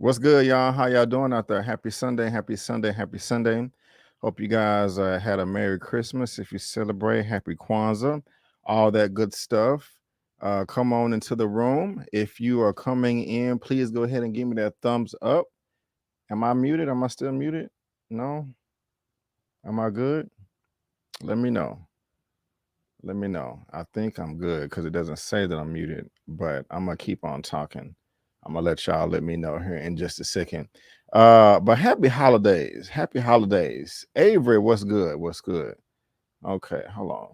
What's good, y'all? How y'all doing out there? Happy Sunday, happy Sunday, happy Sunday. Hope you guys had a Merry Christmas. If you celebrate, Happy Kwanzaa, all that good stuff. Come on into the room. If you are coming in, please go ahead and give me that thumbs up. Am I muted? Am I still muted? No? Am I good? Let me know. Let me know. I think I'm good because it doesn't say that I'm muted, but I'm going to keep on talking. I'm gonna let y'all let me know here in just a second. But happy holidays. Happy holidays. Avery, what's good? What's good? Okay, hold on.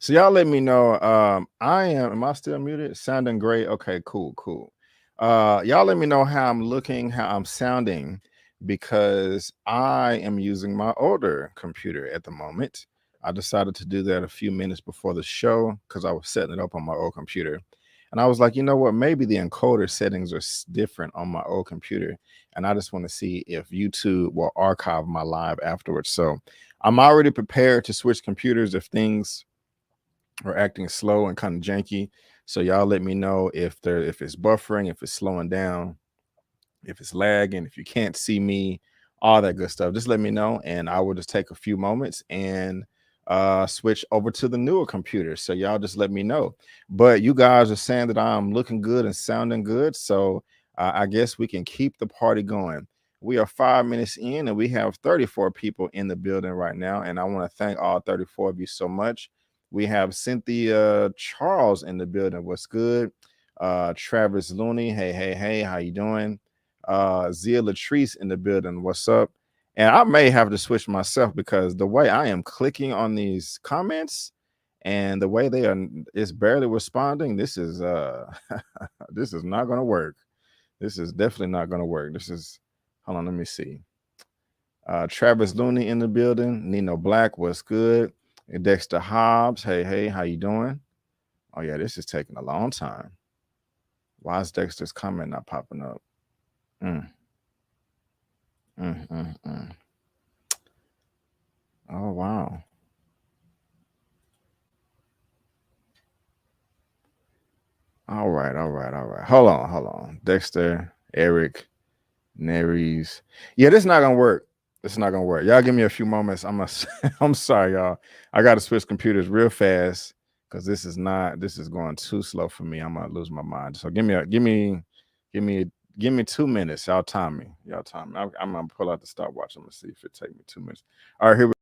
So y'all let me know. Am I still muted? Sounding great. Okay, cool. Y'all let me know how I'm looking, how I'm sounding, because I am using my older computer at the moment. I decided to do that a few minutes before the show because I was setting it up on my old computer. And I was like, you know what? Maybe the encoder settings are different on my old computer. And I just want to see if YouTube will archive my live afterwards. So I'm already prepared to switch computers if things are acting slow and kind of janky. So y'all let me know if it's buffering, if it's slowing down, if it's lagging, if you can't see me, all that good stuff. Just let me know. And I will just take a few moments and switch over to the newer computer. So y'all just let me know. But you guys are saying that I'm looking good and sounding good. So I guess we can keep the party going. We are 5 minutes in and we have 34 people in the building right now. And I want to thank all 34 of you so much. We have Cynthia Charles in the building. What's good? Travis Looney. Hey, how you doing? Zia Latrice in the building. What's up? And I may have to switch myself because the way I am clicking on these comments and the way they are is barely responding. This is this is not gonna work. This is definitely not gonna work. This is hold on, let me see. Travis Looney in the building. Nino Black, what's good? And Dexter Hobbs, hey, how you doing? Oh yeah, this is taking a long time. Why is Dexter's comment not popping up? Oh wow. All right. Hold on. Dexter, Eric, Neres. Yeah, this is not gonna work. This is not gonna work. Y'all give me a few moments. I'm sorry, y'all. I gotta switch computers real fast because this is going too slow for me. I'm gonna lose my mind. So give me 2 minutes. Y'all time me. I'm gonna pull out the stopwatch. I'm gonna see if it take me 2 minutes. All right, here we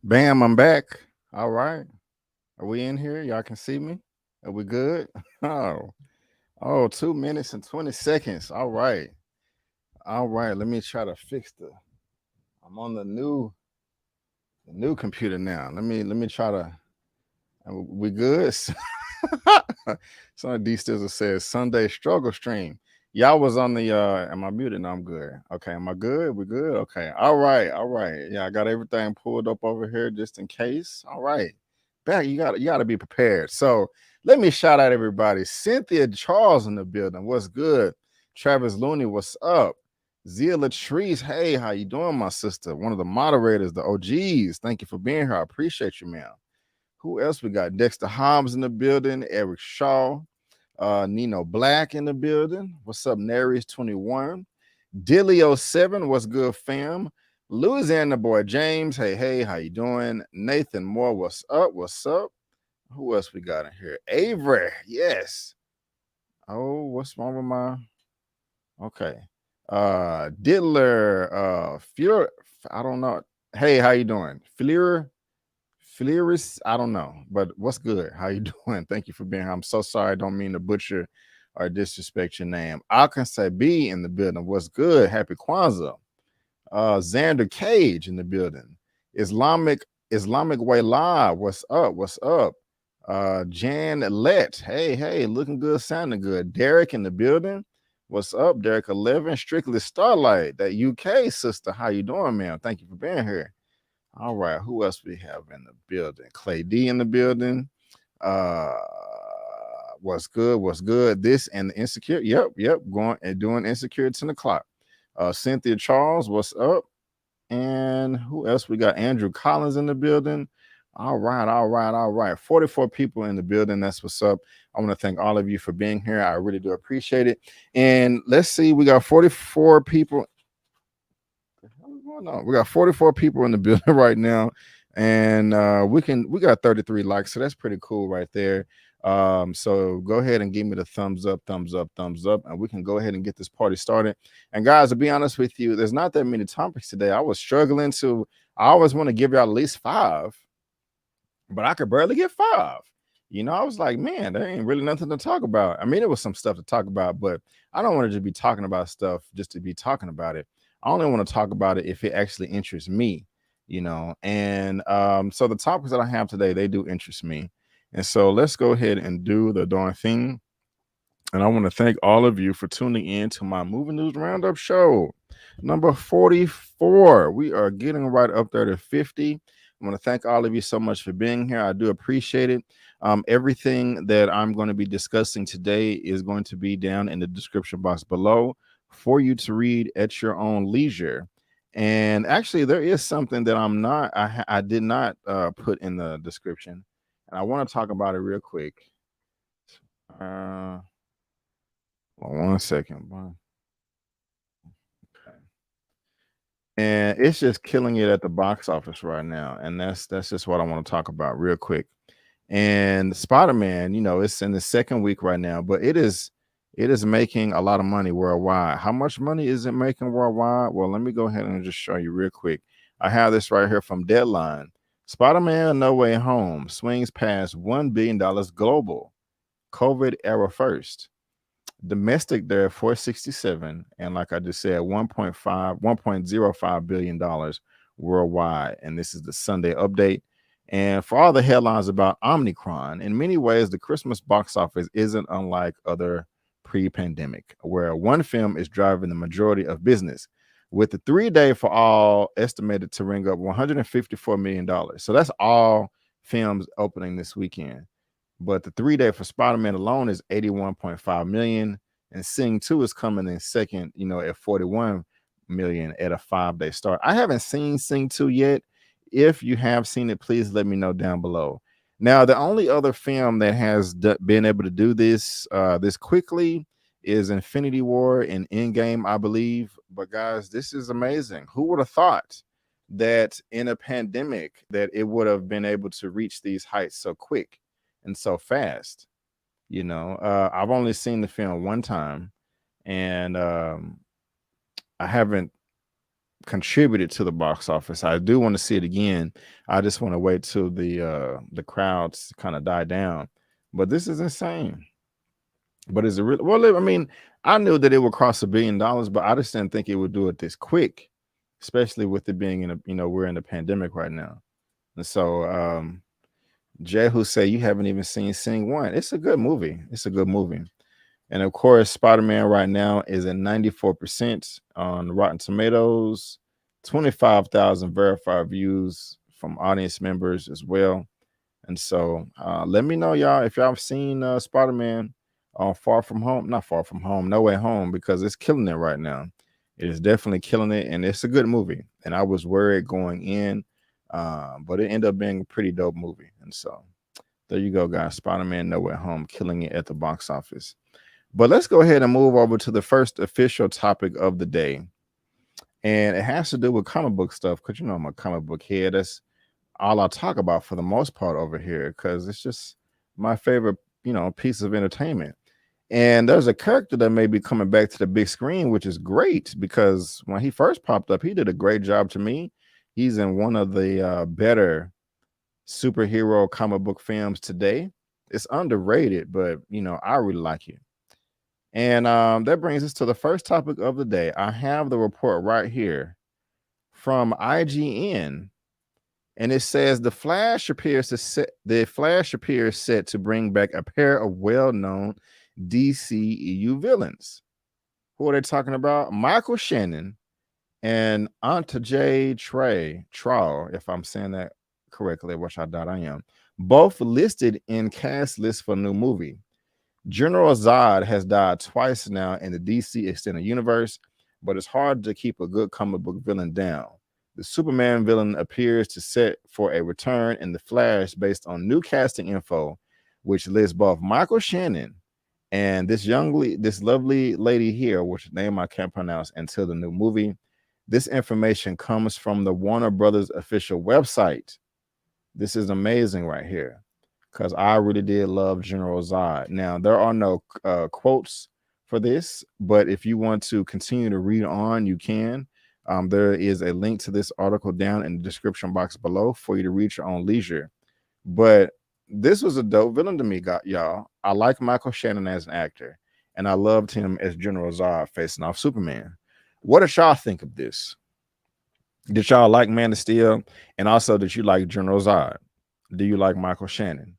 bam, I'm back. All right. Are we in here? Y'all can see me? Are we good? Oh, 2 minutes and 20 seconds. All right. Let me try to fix I'm on the new computer now. Let me try to we good? Son D Stizzle says Sunday struggle stream. Y'all was on the am I muted? No, I'm good. Okay, am I good? We good? Okay. All right. Yeah, I got everything pulled up over here just in case. All right. Back, you gotta be prepared. So let me shout out everybody. Cynthia Charles in the building. What's good? Travis Looney, what's up? Zia Latrice, hey, how you doing, my sister? One of the moderators, the OGs. Thank you for being here. I appreciate you, man. Who else we got? Dexter Hobbs in the building. Eric Shaw. Nino Black in the building. What's up, Naries 21? Dilio 7, what's good, fam? Louisiana boy James, hey, how you doing? Nathan Moore, what's up? Who else we got in here? Avery, yes. Oh, what's wrong with my? Okay. Diddler, Fury, I don't know. Hey, how you doing? Fleris, I don't know, but what's good? How you doing? Thank you for being here. I'm so sorry. I don't mean to butcher or disrespect your name. I can say B in the building. What's good? Happy Kwanzaa. Xander Cage in the building. Islamic Way Live. What's up? Jan Let. Hey, looking good, sounding good. Derek in the building. What's up, Derek 11? Strictly Starlight, that UK sister. How you doing, man? Thank you for being here. All right, who else we have in the building? Clay D in the building. Uh, what's good? What's good? This and the Insecure. Yep. Going and doing Insecure at 10 o'clock. Cynthia Charles, what's up? And who else we got? Andrew Collins in the building. All right. 44 people in the building. That's what's up. I want to thank all of you for being here. I really do appreciate it. And let's see, we got 44 people. No, we got 44 people in the building right now, and we got 33 likes, so that's pretty cool right there. So go ahead and give me the thumbs up, and we can go ahead and get this party started. And guys, to be honest with you, there's not that many topics today. I was struggling to. I always want to give y'all at least 5, but I could barely get 5. I was like, man, there ain't really nothing to talk about. I mean, there was some stuff to talk about, but I don't want to just be talking about stuff just to be talking about it. I only want to talk about it if it actually interests me, And so the topics that I have today, they do interest me. And so let's go ahead and do the darn thing. And I want to thank all of you for tuning in to my Movie News Roundup show, number 44. We are getting right up there to 50. I want to thank all of you so much for being here. I do appreciate it. Everything that I'm going to be discussing today is going to be down in the description box below for you to read at your own leisure. And actually, there is something that I did not put in the description, and I want to talk about it real quick. One second. Okay. And it's just killing it at the box office right now, and that's just what I want to talk about real quick. And Spider-Man, it's in the second week right now, but it is making a lot of money worldwide. How much money is it making worldwide? Well, let me go ahead and just show you real quick. I have this right here from Deadline. Spider-Man No Way Home swings past $1 billion global, COVID era first. Domestic there 467, and like I just said, 1.05 billion dollars worldwide. And this is the Sunday update. And for all the headlines about Omicron, in many ways, the Christmas box office isn't unlike other pre-pandemic, where one film is driving the majority of business, with the 3-day for all estimated to ring up $154 million. So that's all films opening this weekend. But the 3-day for Spider-Man alone is 81.5 million, and Sing 2 is coming in second, at 41 million at a 5-day start. I haven't seen Sing 2 yet. If you have seen it, please let me know down below. Now, the only other film that has been able to do this this quickly is Infinity War and Endgame, I believe. But guys, this is amazing. Who would have thought that in a pandemic that it would have been able to reach these heights so quick and so fast? I've only seen the film one time, and I haven't contributed to the box office. I do want to see it again. I just want to wait till the crowds kind of die down. But this is insane. But is it really? Well, I mean, I knew that it would cross $1 billion, but I just didn't think it would do it this quick, especially with it being in we're in a pandemic right now. And so Jay, who say you haven't even seen Sing 1. It's a good movie. And of course, Spider-Man right now is at 94% on Rotten Tomatoes, 25,000 verified views from audience members as well. And so let me know, y'all, if y'all have seen Spider-Man on No Way Home, because it's killing it right now. It is definitely killing it, and it's a good movie. And I was worried going in, but it ended up being a pretty dope movie. And so there you go, guys. Spider-Man No Way Home killing it at the box office. But let's go ahead and move over to the first official topic of the day. And it has to do with comic book stuff, because I'm a comic book head. That's all I talk about for the most part over here, because it's just my favorite, piece of entertainment. And there's a character that may be coming back to the big screen, which is great, because when he first popped up, he did a great job to me. He's in one of the better superhero comic book films today. It's underrated, but I really like it. And that brings us to the first topic of the day. I have the report right here from IGN, and it says the Flash appears set to bring back a pair of well-known DCEU villains. Who are they talking about? Michael Shannon and Aunt J Trow, if I'm saying that correctly, which I doubt I am, both listed in cast lists for new movie. General Zod has died twice now in the DC extended universe, but it's hard to keep a good comic book villain down. The Superman villain appears to set for a return in The Flash based on new casting info, which lists both Michael Shannon and this lovely lady here, which name I can't pronounce until the new movie. This information comes from the Warner Brothers official website. This is amazing right here because I really did love General Zod. Now, there are no quotes for this, but if you want to continue to read on, you can. There is a link to this article down in the description box below for you to read your own leisure. But this was a dope villain to me, y'all. I like Michael Shannon as an actor, and I loved him as General Zod facing off Superman. What did y'all think of this? Did y'all like Man of Steel? And also, did you like General Zod? Do you like Michael Shannon?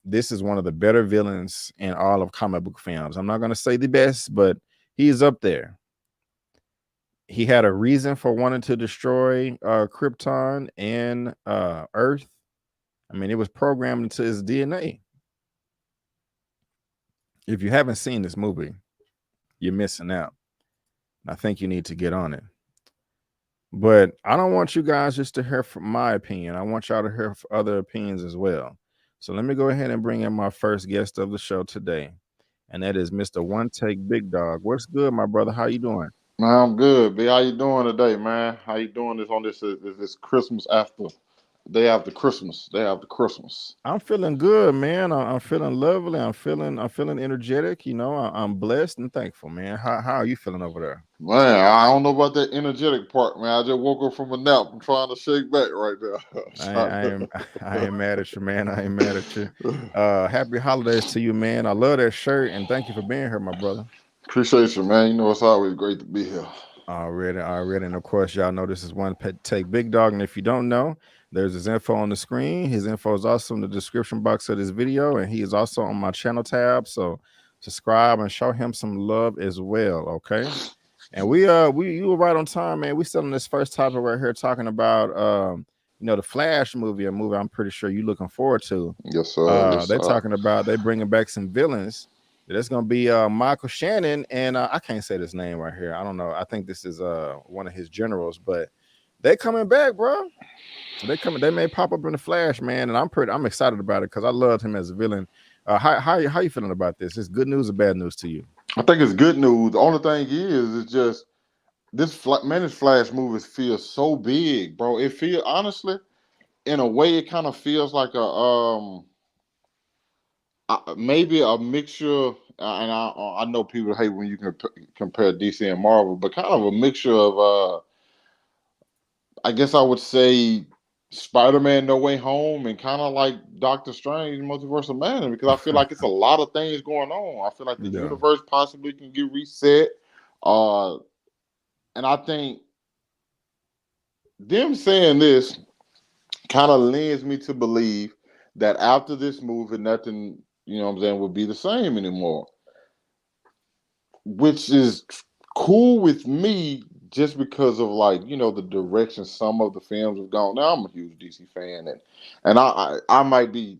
This is one of the better villains in all of comic book films. I'm not going to say the best, but he's up there. He had a reason for wanting to destroy Krypton and Earth. I mean, it was programmed into his DNA. If you haven't seen this movie, you're missing out. I think you need to get on it. But I don't want you guys just to hear from my opinion. I want y'all to hear other opinions as well. So let me go ahead and bring in my first guest of the show today, and that is Mr. OneTakeBigDog. What's good, my brother? How you doing? Man, I'm good. B, how you doing today, man? How you doing this on this Christmas day after Christmas? I'm feeling good, man. I'm feeling lovely. I'm feeling energetic. You know, I'm blessed and thankful, man. How are you feeling over there? Man, I don't know about that energetic part, man. I just woke up from a nap. I'm trying to shake back right there. I am I ain't mad at you, man. I ain't mad at you. Happy holidays to you, man. I love that shirt and thank you for being here, my brother. Appreciate you, man. You know it's always great to be here. Already. And of course, y'all know this is OneTakeBigDog. And if you don't know, there's his info on the screen. His info is also in the description box of this video, and he is also on my channel tab. So subscribe and show him some love as well. Okay. And you were right on time, man. We still on this first topic right here talking about the Flash movie, a movie I'm pretty sure you're looking forward to. Yes, sir. Yes, They're sir. talking about they bringing back some villains. That's gonna be Michael Shannon, and I can't say this name right here. I don't know. I think this is one of his generals, but they coming back, bro. They coming. They may pop up in the Flash, man, and I'm excited about it because I loved him as a villain. How you feeling about this? Is good news or bad news to you? I think it's good news. The only thing is just this Flash movies feel so big, bro. It feel honestly, in a way, it kind of feels like maybe a mixture. And I know people hate when you can compare DC and Marvel, but kind of a mixture of I guess I would say Spider-Man No Way Home and kind of like Doctor Strange Multiverse of Madness because I feel like it's a lot of things going on. I feel like the Yeah. universe possibly can get reset. Uh, and I think them saying this kind of leads me to believe that after this movie, nothing, you know what I'm saying, will be the same anymore. Which is cool with me just because of like, the direction some of the films have gone. Now I'm a huge DC fan and I might be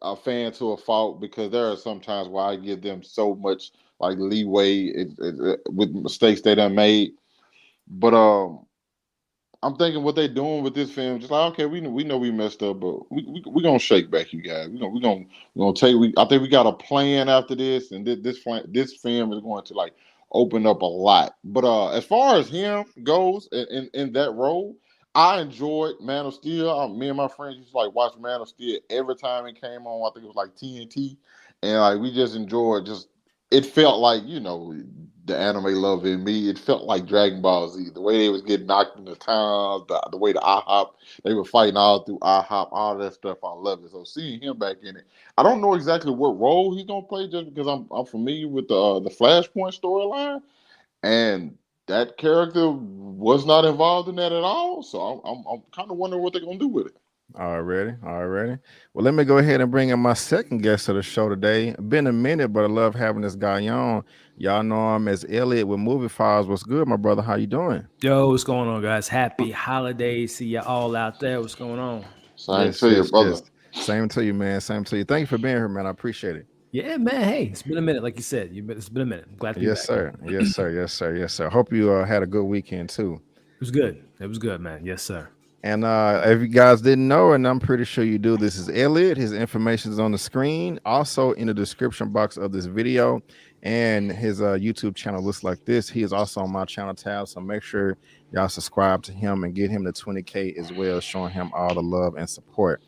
a fan to a fault because there are some times where I give them so much like leeway with mistakes they done made. But I'm thinking what they doing with this film, just like okay, we know we messed up, but we gonna shake back, you guys. We gonna take. I think we got a plan after this, and this film is going to like open up a lot. But as far as him goes in that role, I enjoyed Man of Steel. Me and my friends used to like watch Man of Steel every time it came on. I think it was like TNT, and like we just enjoyed just. It felt like the anime love in me. It felt like Dragon Ball Z. The way they was getting knocked into town, the way the IHOP they were fighting all through IHOP, all that stuff. I love it. So seeing him back in it, I don't know exactly what role he's gonna play, just because I'm familiar with the Flashpoint storyline, and that character was not involved in that at all. So I'm kind of wondering what they're gonna do with it. Already, already. Well, let me go ahead and bring in my second guest of the show today. Been a minute, but I love having this guy on. Y'all know him as Elliot with Movie Files. What's good, my brother? How you doing? Yo, what's going on, guys? Happy holidays. See ya all out there. What's going on? Same Yes, to you, yes, brother. yes. Same to you, man. Same to you. Thank you for being here, man. I appreciate it. Yeah, man. Hey, it's been a minute, like you said. It's been a minute. I'm glad to be Yes, back. sir. Yes, sir. Yes, sir. Yes, sir. Hope you had a good weekend too. It was good. It was good, man. Yes, sir. And if you guys didn't know, and I'm pretty sure you do, this is Elliot. His information is on the screen, also in the description box of this video. And his YouTube channel looks like this. He is also on my channel tab, so make sure y'all subscribe to him and get him to 20K as well, showing him all the love and support.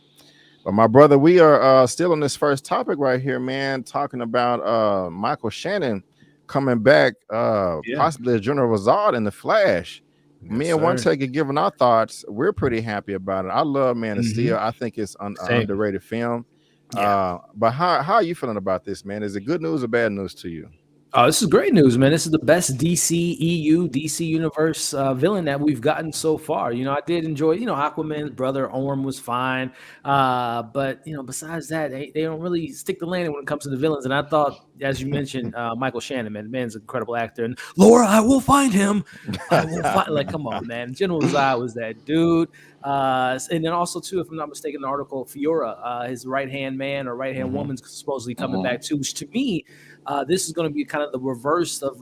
But my brother, we are still on this first topic right here, man, talking about Michael Shannon coming back, Yeah. possibly as General Zod in the Flash. Me Yes, and One sir. Take are giving our thoughts. We're pretty happy about it. I love Man of Mm-hmm. Steel. I think it's an Same. underrated film. Yeah. But how are you feeling about this, man? Is it good news or bad news to you? Oh, this is great news, man. This is the best DCEU, DC Universe villain that we've gotten so far. I did enjoy, Aquaman's brother Orm was fine. But, besides that, they don't really stick the landing when it comes to the villains. And I thought, as you mentioned, Michael Shannon, man, the man's an incredible actor. And Laura, I will find him. I will find, like, come on, man. General Zod was that dude. And then also, too, if I'm not mistaken, the article, Fiora, his right-hand man or right-hand Mhm. woman's supposedly coming Mhm. back, too, which to me, this is going to be kind of the reverse of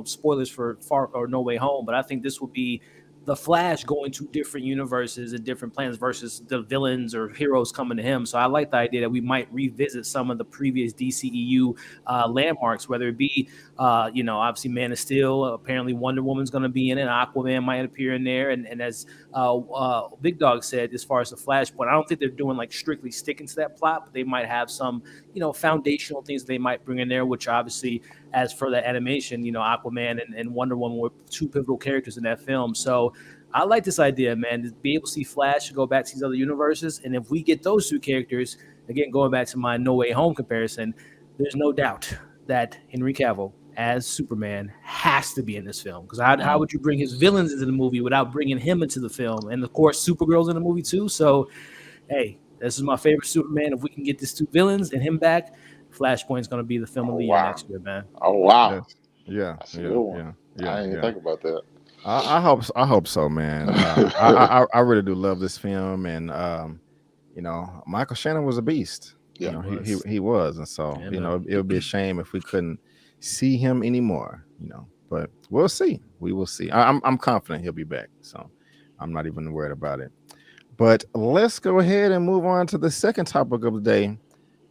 spoilers for Far or No Way Home, but I think this will be the Flash going to different universes and different planets versus the villains or heroes coming to him. So I like the idea that we might revisit some of the previous DCEU landmarks, whether it be obviously Man of Steel. Apparently Wonder Woman's going to be in it. Aquaman might appear in there, and as Big Dog said, as far as the Flashpoint, I don't think they're doing like strictly sticking to that plot, but they might have some foundational things they might bring in there, which obviously, as for the animation, Aquaman and Wonder Woman were two pivotal characters in that film. So I like this idea, man, to be able to see Flash go back to these other universes. And if we get those two characters, again, going back to my No Way Home comparison, there's no doubt that Henry Cavill as Superman has to be in this film. Because how would you bring his villains into the movie without bringing him into the film? And of course, Supergirl's in the movie too. So, hey, this is my favorite Superman. If we can get these two villains and him back, Flashpoint's going to be the film of Oh the year wow. next year, man. Oh wow. Yes. Yeah. That's a Yeah. good one. Yeah. I Yeah. didn't even Yeah. think about that. I hope so, man. I really do love this film, and Michael Shannon was a beast. Yeah. He was, and so Yeah, man. it would be a shame if we couldn't see him anymore. But we'll see. We will see. I'm confident he'll be back, so I'm not even worried about it. But let's go ahead and move on to the second topic of the day.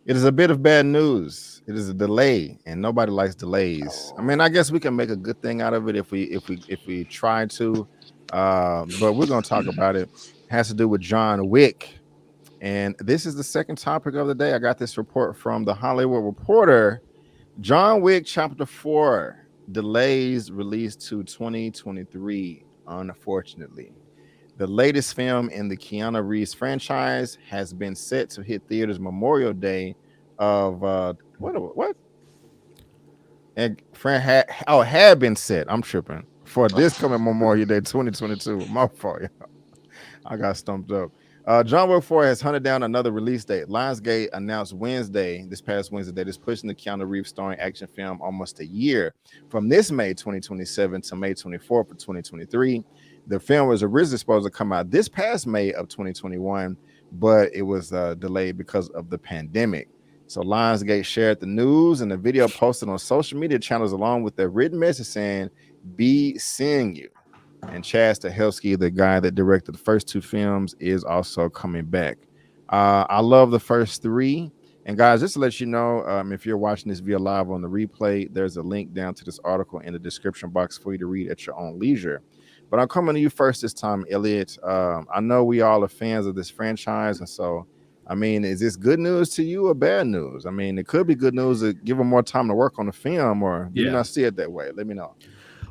It is a bit of bad news. It is a delay, and nobody likes delays. I mean, I guess we can make a good thing out of it if we try to. But we're gonna talk about it. It has to do with John Wick, and this is the second topic of the day. I got this report from the Hollywood Reporter. John Wick Chapter 4 delays release to 2023. Unfortunately, the latest film in the Keanu Reeves franchise has been set to hit theaters Memorial Day of what? And had been set. I'm tripping for this coming Memorial Day 2022. My fault. I got stumped up. John Wick 4 has hunted down another release date. Lionsgate announced this past Wednesday, that it's pushing the Keanu Reeves starring action film almost a year from this May 2027 to May 24th of 2023. The film was originally supposed to come out this past May of 2021, but it was delayed because of the pandemic. So Lionsgate shared the news and the video posted on social media channels along with their written message saying, "Be seeing you." And Chad Stahelski, the guy that directed the first two films, is also coming back. I love the first three. And guys, just to let you know, if you're watching this via live on the replay, there's a link down to this article in the description box for you to read at your own leisure. But I'm coming to you first this time, Elliot. I know we all are fans of this franchise, and so I mean, is this good news to you or bad news? I mean, it could be good news to give them more time to work on the film, or do you Yeah. not see it that way? Let me know.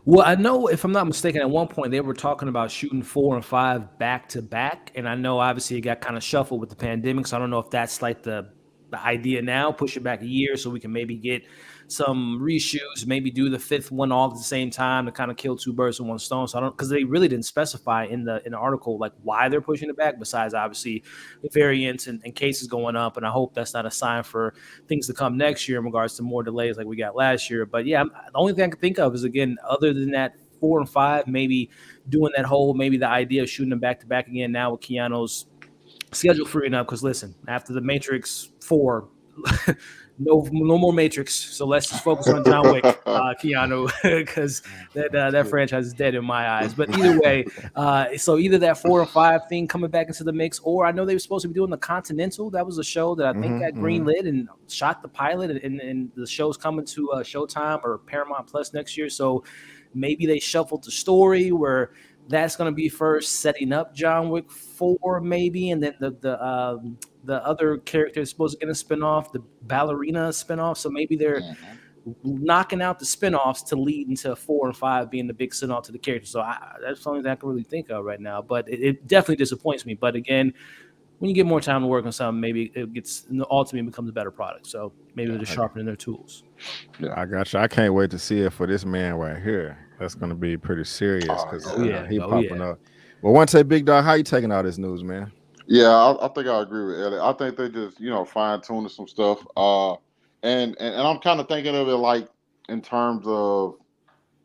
Well, I know, if I'm not mistaken, at one point they were talking about shooting 4 and 5 back to back, and I know obviously it got kind of shuffled with the pandemic, so I don't know if that's like the the idea now, push it back a year so we can maybe get some reshoots, maybe do the 5th one all at the same time to kind of kill 2 birds with 1 stone. So I don't, because they really didn't specify in the article like why they're pushing it back, besides obviously the variants and cases going up. And I hope that's not a sign for things to come next year in regards to more delays like we got last year. But yeah, the only thing I can think of is, again, other than that 4 and 5, maybe doing that whole, maybe the idea of shooting them back to back again now with Keanu's schedule freeing up. Because listen, after the Matrix 4, no more Matrix. So let's just focus on John Wick, Keanu, because that franchise is dead in my eyes. But either way, so either that 4 and 5 thing coming back into the mix, or I know they were supposed to be doing the Continental. That was a show that I think got greenlit and shot the pilot, and the show's coming to Showtime or Paramount Plus next year. So maybe they shuffled the story where that's going to be first setting up John Wick 4, maybe, and then the other character is supposed to get a spinoff, the ballerina spinoff. So maybe they're knocking out the spinoffs to lead into 4 and 5 being the big spinoff to the character. So that's the only thing I can really think of right now. But it definitely disappoints me. But again, when you get more time to work on something, maybe it ultimately becomes a better product. So maybe they're just sharpening their tools. Yeah, I got you. I can't wait to see it for this man right here. That's going to be pretty serious because he popping up. Well, OneTakeBigDog, how you taking all this news, man? Yeah, I think I agree with Elliot. I think they just, fine tuning some stuff. And I'm kind of thinking of it like in terms of,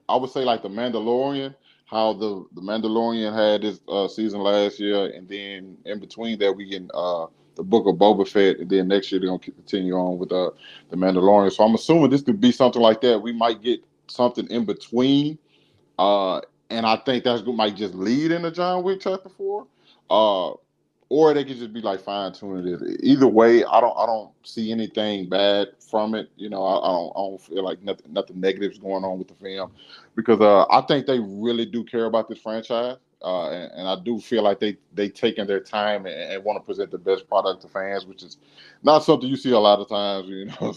I would say like the Mandalorian, how the Mandalorian had this season last year, and then in between that we get the Book of Boba Fett, and then next year they're gonna continue on with the Mandalorian. So I'm assuming this could be something like that. We might get something in between, and I think that might just lead into John Wick Chapter 4. Or they could just be like fine tuning it. Either way, I don't see anything bad from it. I don't feel like nothing negative is going on with the film, because I think they really do care about this franchise, and I do feel like they taking their time and want to present the best product to fans, which is not something you see a lot of times.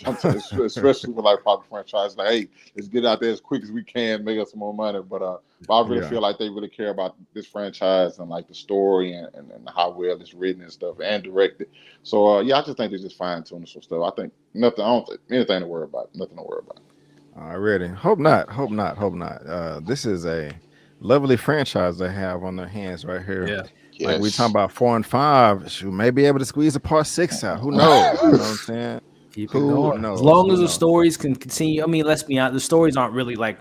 Sometimes, especially with like popular franchises, like, hey, let's get out there as quick as we can, make us some more money. But I really feel like they really care about this franchise and like the story and how well it's written and stuff and directed. So I just think they're just fine tuning some stuff. I think nothing. I don't think anything to worry about. Nothing to worry about. Already. Hope not. This is a lovely franchise they have on their hands right here. Yeah. Yes. Like we talking about 4 and 5, we may be able to squeeze a part 6 out. Who knows? You know what I'm saying? Keep it going. Knows? As long as the stories can continue. I mean, let's be honest, the stories aren't really like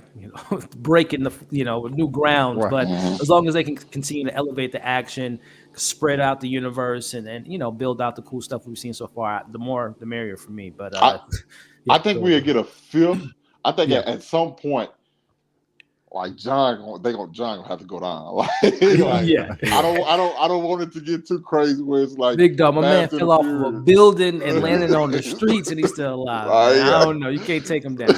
breaking the new grounds, right. But as long as they can continue to elevate the action, spread out the universe, and build out the cool stuff we've seen so far, the more the merrier for me. But I think we'll get a 5th. I think at some point, like John gonna have to go down. I don't want it to get too crazy where it's like Big Dog, my man fell off of a building and landed on the streets and he's still alive. I don't know. You can't take him down.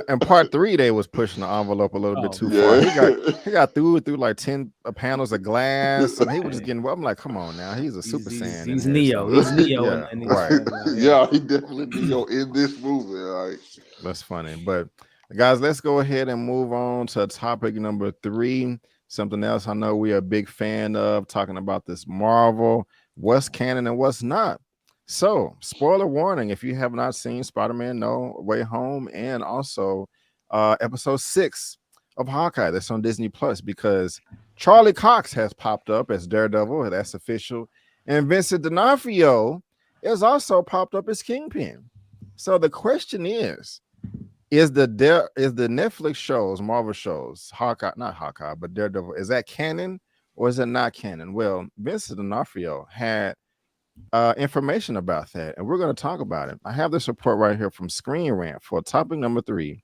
And part 3, they was pushing the envelope a little bit too far. He got through like 10 panels of glass, and he was just getting. I'm like, come on now, he's a Super Saiyan. He's Neo. He's Neo. Right. He definitely Neo in this movie. Right. That's funny, but. Guys, let's go ahead and move on to topic number 3. Something else I know we are a big fan of, talking about this Marvel, what's canon and what's not. So, spoiler warning, if you have not seen Spider-Man No Way Home and also episode 6 of Hawkeye, that's on Disney Plus, because Charlie Cox has popped up as Daredevil, that's official, and Vincent D'Onofrio is also popped up as Kingpin. So the question is the Netflix shows, Marvel shows, not Hawkeye, but Daredevil, is that canon or is it not canon? Well, Vincent D'Onofrio had information about that, and we're going to talk about it. I have this report right here from Screen Rant for topic number 3.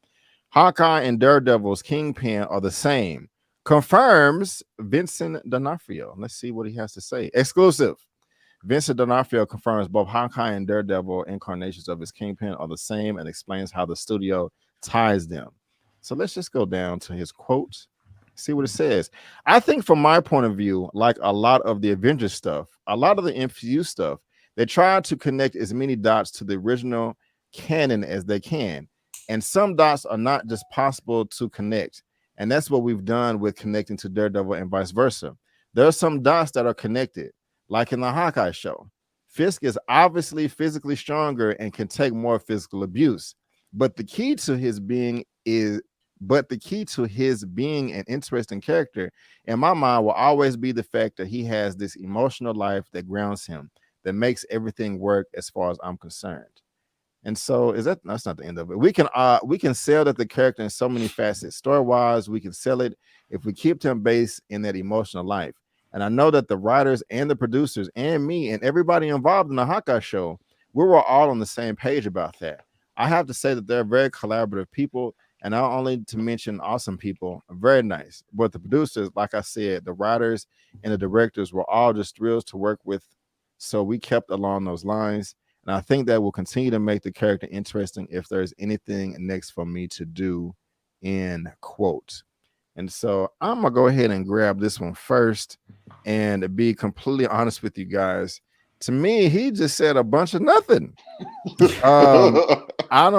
Hawkeye and Daredevil's Kingpin are the same. Confirms Vincent D'Onofrio. Let's see what he has to say. Exclusive. Vincent D'Onofrio confirms both Hawkeye and Daredevil incarnations of his Kingpin are the same and explains how the studio ties them. So let's just go down to his quote, see what it says. I think from my point of view, like a lot of the Avengers stuff, a lot of the MCU stuff, they try to connect as many dots to the original canon as they can. And some dots are not just possible to connect. And that's what we've done with connecting to Daredevil and vice versa. There are some dots that are connected, like in the Hawkeye show. Fisk is obviously physically stronger and can take more physical abuse. But the key to his being an interesting character in my mind will always be the fact that he has this emotional life that grounds him, that makes everything work as far as I'm concerned. And so that's not the end of it. We can sell that the character in so many facets. Story-wise, we can sell it if we keep him based in that emotional life. And I know that the writers and the producers and me and everybody involved in the Hawkeye show, we were all on the same page about that. I have to say that they're very collaborative people, and not only to mention awesome people, very nice. But the producers, like I said, the writers and the directors were all just thrilled to work with. So we kept along those lines. And I think that will continue to make the character interesting if there's anything next for me to do, in quote. And so I'm going to go ahead and grab this one first and be completely honest with you guys. To me, he just said a bunch of nothing. I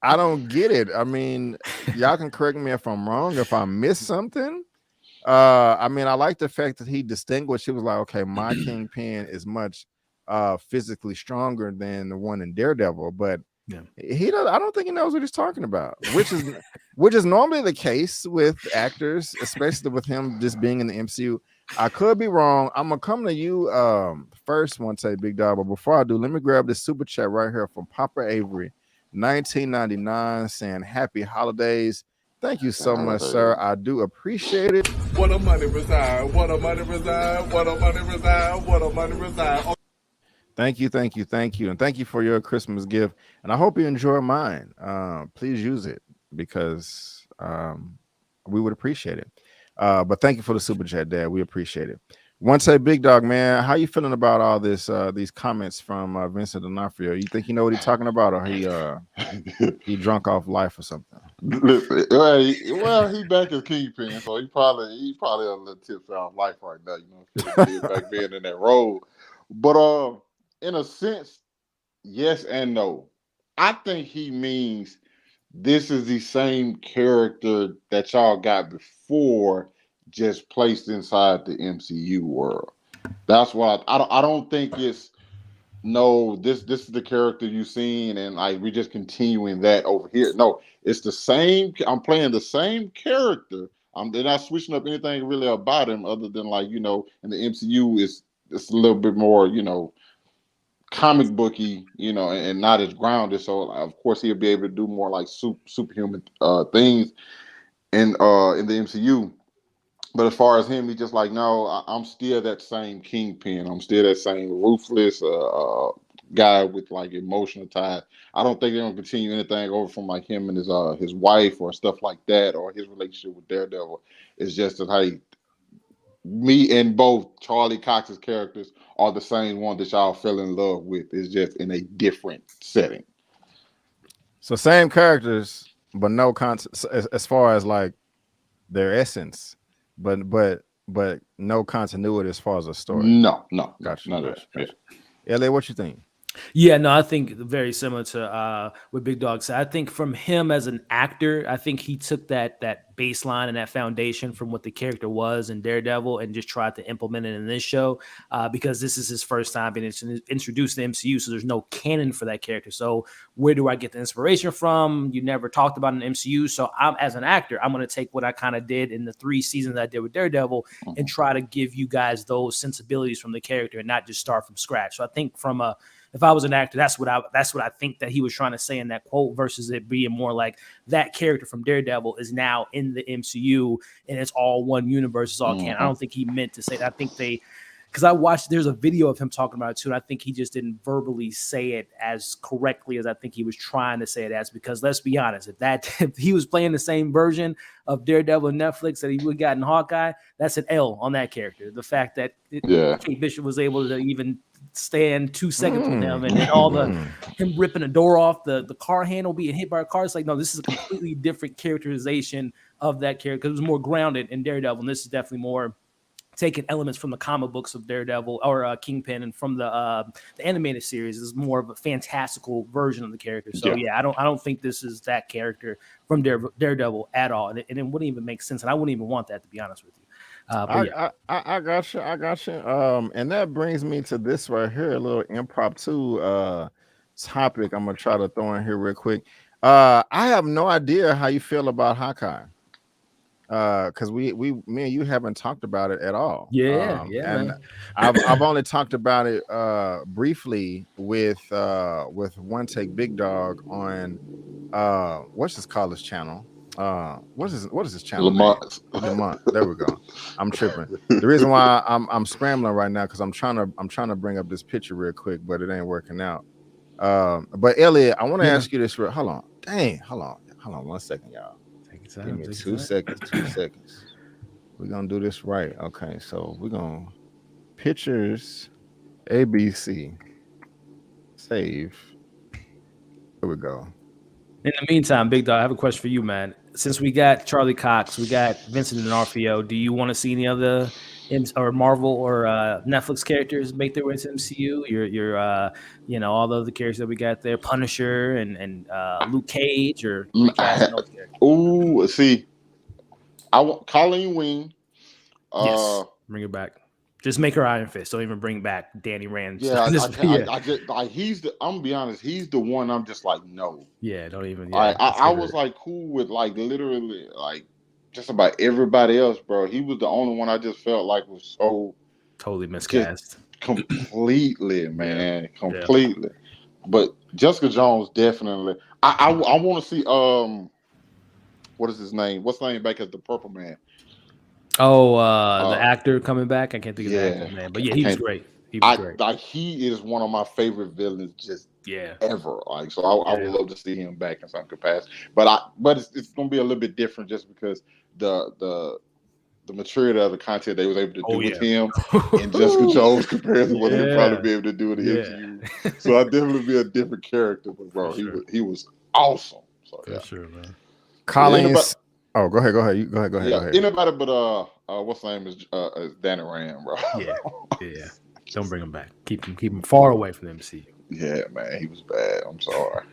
don't get it. I mean, y'all can correct me if I'm wrong, if I missed something. I mean, I like the fact that he distinguished. He was like, okay, my Kingpin is much physically stronger than the one in Daredevil, but yeah, I don't think he knows what he's talking about, which is normally the case with actors, especially with him just being in the MCU. I could be wrong. I'm gonna come to you first, OneTakeBigDog, but before I do, let me grab this super chat right here from Papa Avery, 1999, saying happy holidays. Thank you so much, sir. I do appreciate it. What a money reside, what a money reside, what a money reside, what a money reside. Thank you. And thank you for your Christmas gift. And I hope you enjoy mine. Please use it because we would appreciate it. But thank you for the super chat, Dad. We appreciate it. OneTakeBigDog, man, how you feeling about all this? These comments from Vincent D'Onofrio? You think you know what he's talking about, or he drunk off life or something? Listen, well, he back as Kingpin, so he probably a little tips off life right now. You know, back being in that role. But in a sense, yes and no. I think he means this is the same character that y'all got before, just placed inside the MCU world. That's why I don't think it's this is the character you've seen and like we're just continuing that over here. No, it's the same. I'm playing the same character. They're not switching up anything really about him other than like, in the MCU it's a little bit more, comic booky, and not as grounded. So of course he'll be able to do more like superhuman things in the MCU. But as far as him, he's just like, no, I'm still that same Kingpin. I'm still that same ruthless guy with like emotional ties. I don't think they're gonna continue anything over from like him and his wife or stuff like that, or his relationship with Daredevil. It's just that me and both Charlie Cox's characters are the same one that y'all fell in love with. It's just in a different setting. So same characters, but no concept as far as like their essence, but no continuity as far as a story. No, gotcha. None of that. Gotcha. Elliot, what you think? Yeah, no, I think very similar to what Big Dog said. I think from him as an actor, I think he took that baseline and that foundation from what the character was in Daredevil and just tried to implement it in this show because this is his first time being introduced to the MCU, so there's no canon for that character. So where do I get the inspiration from? You never talked about an MCU, so as an actor, I'm going to take what I kind of did in the 3 seasons I did with Daredevil and try to give you guys those sensibilities from the character and not just start from scratch. So I think if I was an actor, that's what I think that he was trying to say in that quote, versus it being more like that character from Daredevil is now in the MCU and it's all one universe, it's all canon. I don't think he meant to say that. I think because there's a video of him talking about it too, and I think he just didn't verbally say it as correctly as I think he was trying to say it as, because let's be honest, if he was playing the same version of Daredevil and Netflix that he would have gotten Hawkeye, that's an L on that character. The fact that Kate Bishop was able to even stand 2 seconds with him, and then all him ripping a door off, the car handle being hit by a car. It's like, no, this is a completely different characterization of that character because it was more grounded in Daredevil, and this is definitely more taking elements from the comic books of Daredevil or Kingpin, and from the animated series. Is more of a fantastical version of the character. So I don't think this is that character from Daredevil at all, and it wouldn't even make sense, and I wouldn't even want that, to be honest with you. I got you. I got you. And that brings me to this right here, a little impromptu topic I'm gonna try to throw in here real quick. I have no idea how you feel about Hawkeye. Because me and you haven't talked about it at all. Yeah, and man. I've only talked about it briefly with One Take Big Dog on what's his college channel? What is his channel name? Lamont. There we go. I'm tripping. The reason why I'm scrambling right now because I'm trying to bring up this picture real quick, but it ain't working out. But Elliot, I want to ask you this real. Hold on. Dang. Hold on 1 second, y'all. Give me 2 seconds. 2 seconds. We're gonna do this right. Okay, so we're gonna pictures ABC. Save. Here we go. In the meantime, Big Dog, I have a question for you, man. Since we got Charlie Cox, we got Vincent and RPO, do you want to see any other or Marvel or Netflix characters make their way to MCU? Your all the other characters that we got there, Punisher and Luke Cage, or recasting those characters? Ooh, see, I want Colleen Wing. Yes, bring her back. Just make her Iron Fist. Don't even bring back Danny Rand. Yeah, I just like I'm gonna be honest. He's the one. I'm just like no. Yeah, don't even. Yeah, I was like cool with like literally like just about everybody else, bro. He was the only one I just felt like was so totally miscast. Completely, man, completely. Yeah. But Jessica Jones definitely. I want to see what is his name? What's his name back as the Purple Man? Oh, the actor coming back. I can't think of the actor's name, but yeah, he was great. He was great. Like he is one of my favorite villains, just ever. Like so, I would love to see him back in some capacity. But it's gonna be a little bit different just because the maturity of the content they was able to do with him and Jessica Jones compared to what they'd probably be able to do in the MCU. So I definitely be a different character, but bro, he was awesome. So for sure, man. Collins. Oh, go ahead. Go ahead. Go ahead. Anybody but what's his name is Danny Rand, bro. Yeah. Don't bring him back. Keep him far away from the MCU. Yeah, man, he was bad. I'm sorry.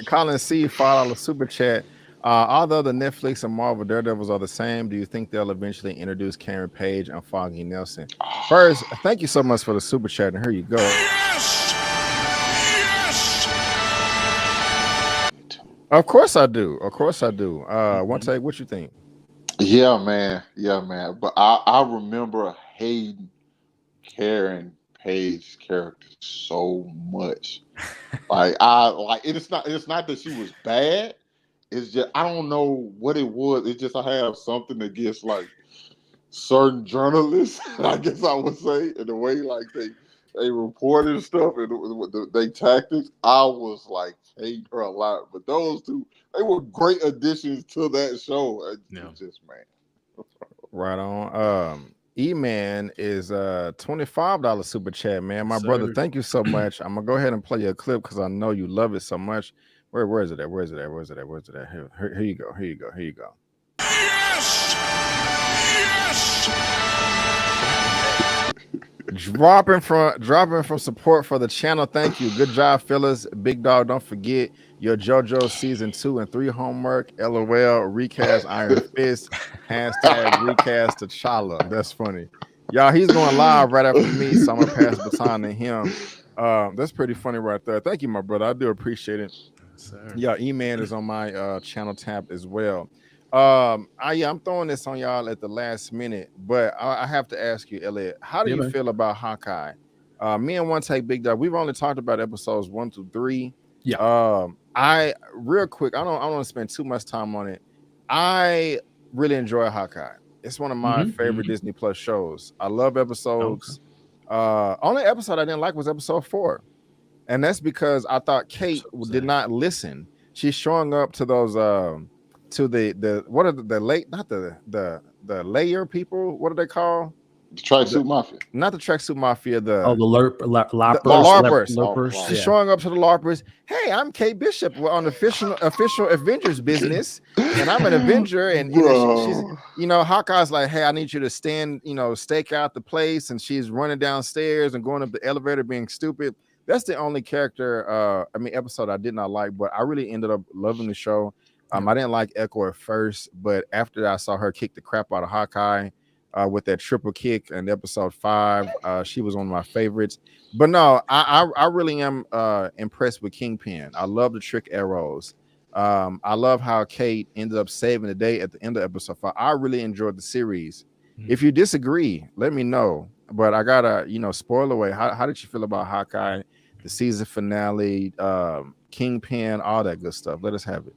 Colin C, $5 super chat. Although the Netflix and Marvel Daredevils are the same, do you think they'll eventually introduce Karen Page and Foggy Nelson? First, thank you so much for the super chat, and here you go. Of course I do. One take, what you think? Yeah, man. But I remember hating Karen Page's character so much. It's not that she was bad. It's just I don't know what it was. It's just I have something against like certain journalists, I guess I would say, in the way like they reported stuff and they tactics. I was like hate her a lot, but those two, they were great additions to that show. Just man, right on. Eman is $25 super chat, man. My brother, thank you so much. I'm gonna go ahead and play you a clip because I know you love it so much. Where is it at? Here you go. Dropping from support for the channel. Thank you. Good job, fellas. Big Dog, don't forget your JoJo season 2 and 3 homework. LOL, recast Iron Fist. Hashtag recast T'Challa. That's funny. Y'all, he's going live right after me, so I'm gonna pass the baton to him. That's pretty funny right there. Thank you, my brother. I do appreciate it. Yeah, E-Man is on my channel tab as well. I'm throwing this on y'all at the last minute, but I have to ask you, Elliot, how do you feel about Hawkeye? Me and One Take Big Dog, we've only talked about episodes 1 through 3. Yeah. I real quick, I don't want to spend too much time on it. I really enjoy Hawkeye. It's one of my favorite Disney Plus shows. I love episodes. Only episode I didn't like was episode 4. And that's because I thought Kate did not listen. She's showing up to those to the what are the late not the layer people, what are they called? The tracksuit mafia. Not the tracksuit mafia, the LARPers. She's showing up to the LARPers. Hey, I'm Kate Bishop. We're on official Avengers business, and I'm an Avenger. And she's, Hawkeye's like, hey, I need you to stake out the place, and she's running downstairs and going up the elevator being stupid. That's the only character, episode I did not like, but I really ended up loving the show. I didn't like Echo at first, but after I saw her kick the crap out of Hawkeye with that triple kick in episode 5, she was one of my favorites. But no, I really am impressed with Kingpin. I love the trick arrows. I love how Kate ended up saving the day at the end of episode 5. I really enjoyed the series. If you disagree, let me know. But I gotta, spoil away. How did you feel about Hawkeye, the season finale, Kingpin, all that good stuff? Let us have it.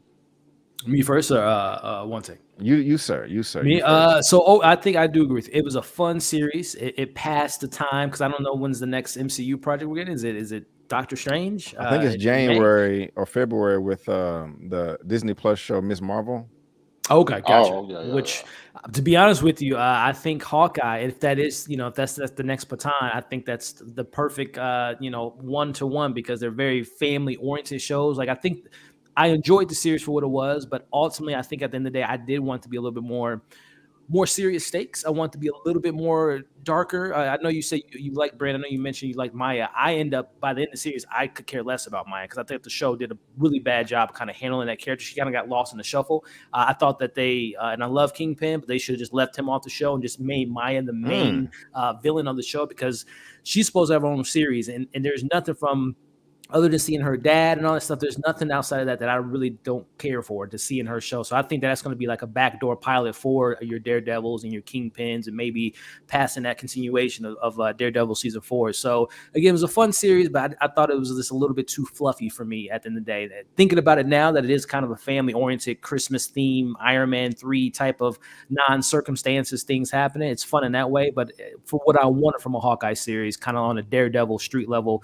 Me first, or one take? You sir. Me, I think I do agree with you. It was a fun series. It passed the time because I don't know when's the next MCU project we're getting. Is it Doctor Strange? I think it's January or February with the Disney Plus show Miss Marvel. Okay, gotcha. Yeah. Which, to be honest with you, I think Hawkeye, if that is, if that's the next baton, I think that's the perfect, 1-to-1 because they're very family oriented shows. Like I think I enjoyed the series for what it was, but ultimately, I think at the end of the day, I did want to be a little bit more serious stakes. I want to be a little bit more darker. I know you say you like Brand. I know you mentioned you like Maya. I end up by the end of the series, I could care less about Maya because I think the show did a really bad job kind of handling that character. She kind of got lost in the shuffle. I thought that they and I love Kingpin, but they should have just left him off the show and just made Maya the main villain of the show because she's supposed to have her own series, and there's nothing from. Other than seeing her dad and all that stuff, there's nothing outside of that I really don't care for to see in her show. So I think that's going to be like a backdoor pilot for your Daredevils and your Kingpins and maybe passing that continuation of Daredevil season 4. So again, it was a fun series, but I thought it was just a little bit too fluffy for me at the end of the day. Thinking about it now that it is kind of a family-oriented Christmas theme, Iron Man 3 type of non-circumstances things happening. It's fun in that way, but for what I wanted from a Hawkeye series, kind of on a Daredevil street level,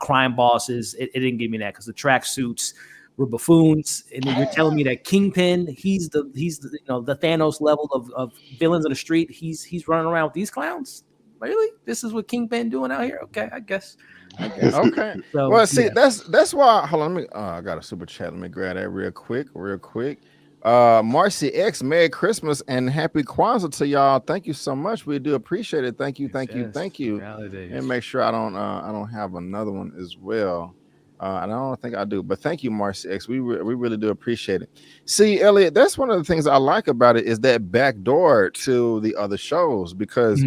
crime bosses, it didn't give me that because the tracksuits were buffoons, and you're telling me that Kingpin, he's the the Thanos level of villains in the street. He's running around with these clowns. Really, this is what Kingpin doing out here? Okay, I guess. Okay. So, well, see, that's why. Hold on, let me. I got a super chat. Let me grab that real quick. Marcy X, Merry Christmas and Happy Kwanzaa to y'all. Thank you so much. We do appreciate it. Thank you. And make sure I don't have another one as well. And I don't think I do, but thank you, Marcy X. We really do appreciate it. See, Elliot, that's one of the things I like about it is that back door to the other shows because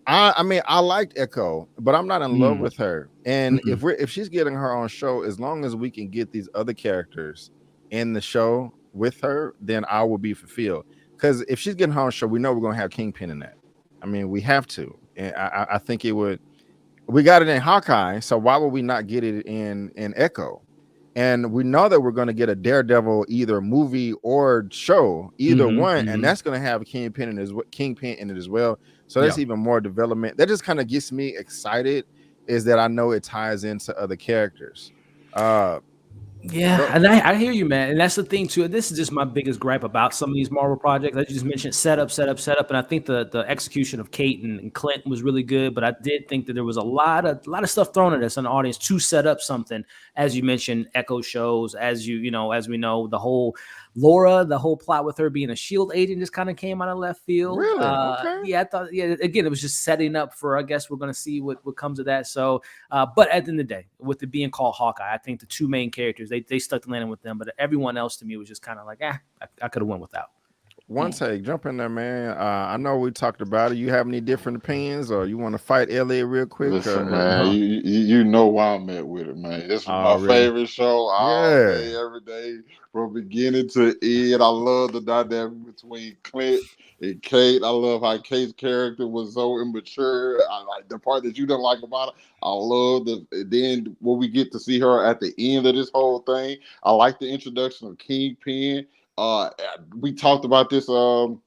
I mean I liked Echo, but I'm not in love with her. And if she's getting her own show, as long as we can get these other characters in the show with her, then I will be fulfilled. Because if she's getting her own show, we know we're gonna have Kingpin in that. I mean, we have to, and I think it would. We got it in Hawkeye, so why would we not get it in Echo? And we know that we're going to get a Daredevil either movie or show, either one, and that's going to have Kingpin in it as well. So that's even more development. That just kind of gets me excited. Is that I know it ties into other characters. Yeah, and I hear you, man. And that's the thing, too. This is just my biggest gripe about some of these Marvel projects. I just mentioned setup. And I think the execution of Kate and Clint was really good. But I did think that there was a lot of stuff thrown at us in the audience to set up something. As you mentioned, Echo shows, as we know, the whole Laura, the whole plot with her being a SHIELD agent just kind of came out of left field. Really? Okay. Yeah, I thought, again, it was just setting up for, I guess we're going to see what comes of that. So, but at the end of the day, with it being called Hawkeye, I think the two main characters, they stuck the landing with them, but everyone else to me was just kind of like, I could have went without. One take, jump in there, man. I know we talked about it. You have any different opinions, or you want to fight Elliot real quick? Listen, man, you know why I'm at with it, man. This was my favorite show all day, every day, from beginning to end. I love the dynamic between Clint and Kate. I love how Kate's character was so immature. I like the part that you didn't like about it. I love then when we get to see her at the end of this whole thing. I like the introduction of Kingpin. We talked about this on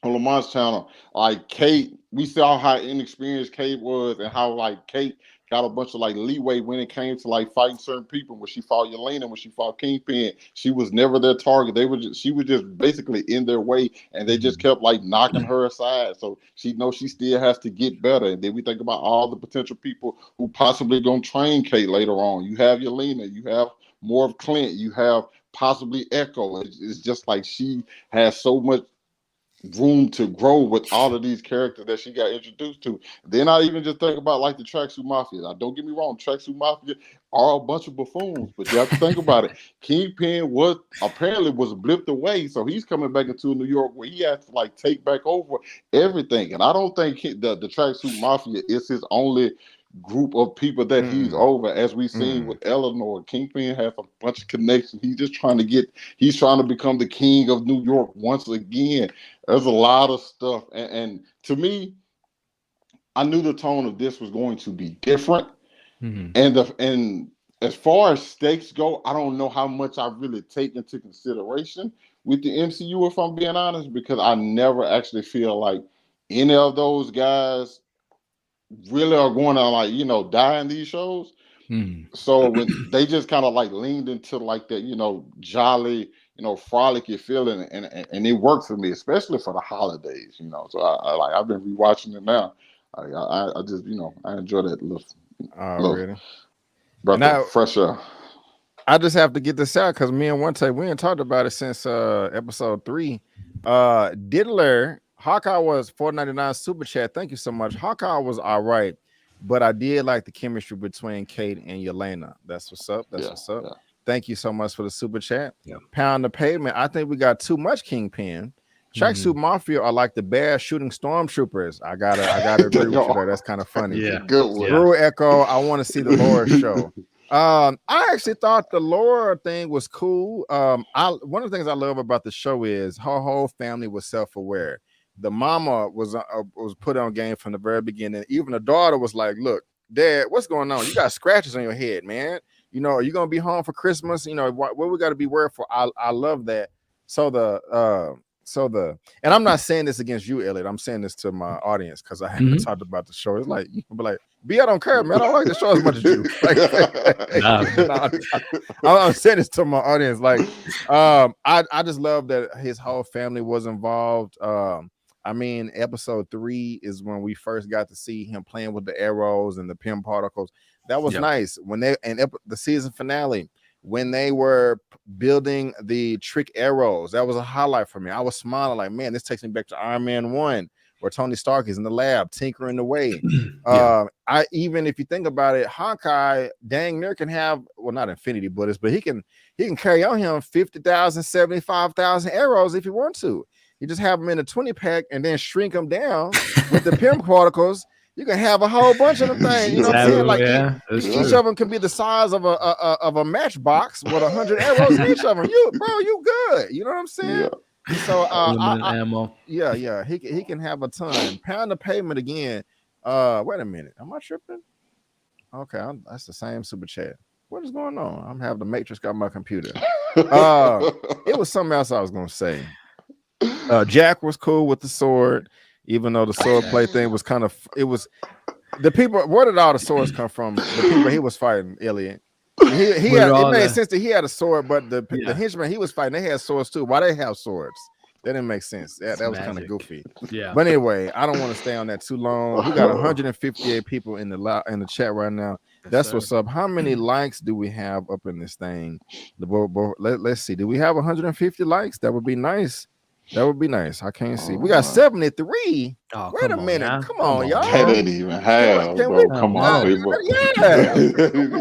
Lamont's channel. Like Kate, we saw how inexperienced Kate was and how like Kate got a bunch of like leeway when it came to like fighting certain people. When she fought Yelena, when she fought Kingpin, she was never their target. She was just basically in their way, and they just kept like knocking her aside. So she knows she still has to get better. And then we think about all the potential people who possibly gonna train Kate later on. You have Yelena, you have more of Clint, you have possibly Echo. It's just like she has so much room to grow with all of these characters that she got introduced to. Then I even just think about like the Tracksuit Mafia. Now, don't get me wrong, Tracksuit Mafia are a bunch of buffoons, but you have to think about it. Kingpin was blipped away, so he's coming back into New York where he has to like take back over everything. And I don't think the Tracksuit Mafia is his only group of people that he's over. As we've seen with Eleanor, Kingpin has a bunch of connections. He's trying to become the king of New York once again. There's a lot of stuff, and to me, I knew the tone of this was going to be different. And as far as stakes go, I don't know how much I really take into consideration with the MCU, if I'm being honest, because I never actually feel like any of those guys really are going to like die in these shows. So when they just kind of like leaned into like that jolly frolicky feeling, and it worked for me, especially for the holidays. So I've been rewatching it now. I just I enjoy that little really now fresh air. I just have to get this out because me and OneTake, we ain't talked about it since episode 3. Diddler Hawkeye was $4.99 super chat. Thank you so much. Hawkeye was all right, but I did like the chemistry between Kate and Yelena. That's what's up. What's up. Yeah. Thank you so much for the super chat. Yeah. Pound the pavement. I think we got too much Kingpin. Tracksuit Mafia are like the bear shooting stormtroopers. I gotta agree with you there. That's kind of funny. Yeah, good one. Brew Echo. I want to see the lore show. I actually thought the lore thing was cool. One of the things I love about the show is her whole family was self-aware. The mama was put on game from the very beginning. Even the daughter was like, "Look, Dad, what's going on? You got scratches on your head, man. Are you gonna be home for Christmas? What we got to be worried for." I love that. And I'm not saying this against you, Elliot. I'm saying this to my audience because I haven't talked about the show. It's like you can be like, "B, I don't care, man. I don't like the show as much as you." I'm saying this to my audience. Like, I just love that his whole family was involved. Episode 3 is when we first got to see him playing with the arrows and the pin particles. That was nice. When the season finale, when they were building the trick arrows, that was a highlight for me. I was smiling like, man, this takes me back to Iron Man 1, where Tony Stark is in the lab tinkering away. Even if you think about it, Hawkeye dang near can have, well, not infinity bullets, but he can carry on him 50,000, 75,000 arrows if he wants to. You just have them in a 20-pack and then shrink them down with the pin particles. You can have a whole bunch of them things. You know what I'm saying? Like each of them can be the size of a matchbox with 100 arrows in each of them. You good. You know what I'm saying? Yeah. So ammo. Yeah. He can have a ton. Pound the pavement again. Wait a minute. Am I tripping? Okay, that's the same super chat. What is going on? I'm having the matrix got my computer. It was something else I was gonna say. Jack was cool with the sword, even though the sword play thing was kind of, it was the people. Where did all the swords come from? The people he was fighting, Elliot. It made sense that he had a sword, but the henchmen he was fighting, they had swords too. Why they have swords? That didn't make sense. That was kind of goofy. Yeah. But anyway, I don't want to stay on that too long. We got 158 people in the chat right now. That's what's up. How many likes do we have up in this thing? Let's see. Do we have 150 likes? That would be nice. That would be nice. I can't see. We got 73. Oh, wait a minute. Now. Come on, y'all. That didn't even have. Bro. Come on, people. Yeah.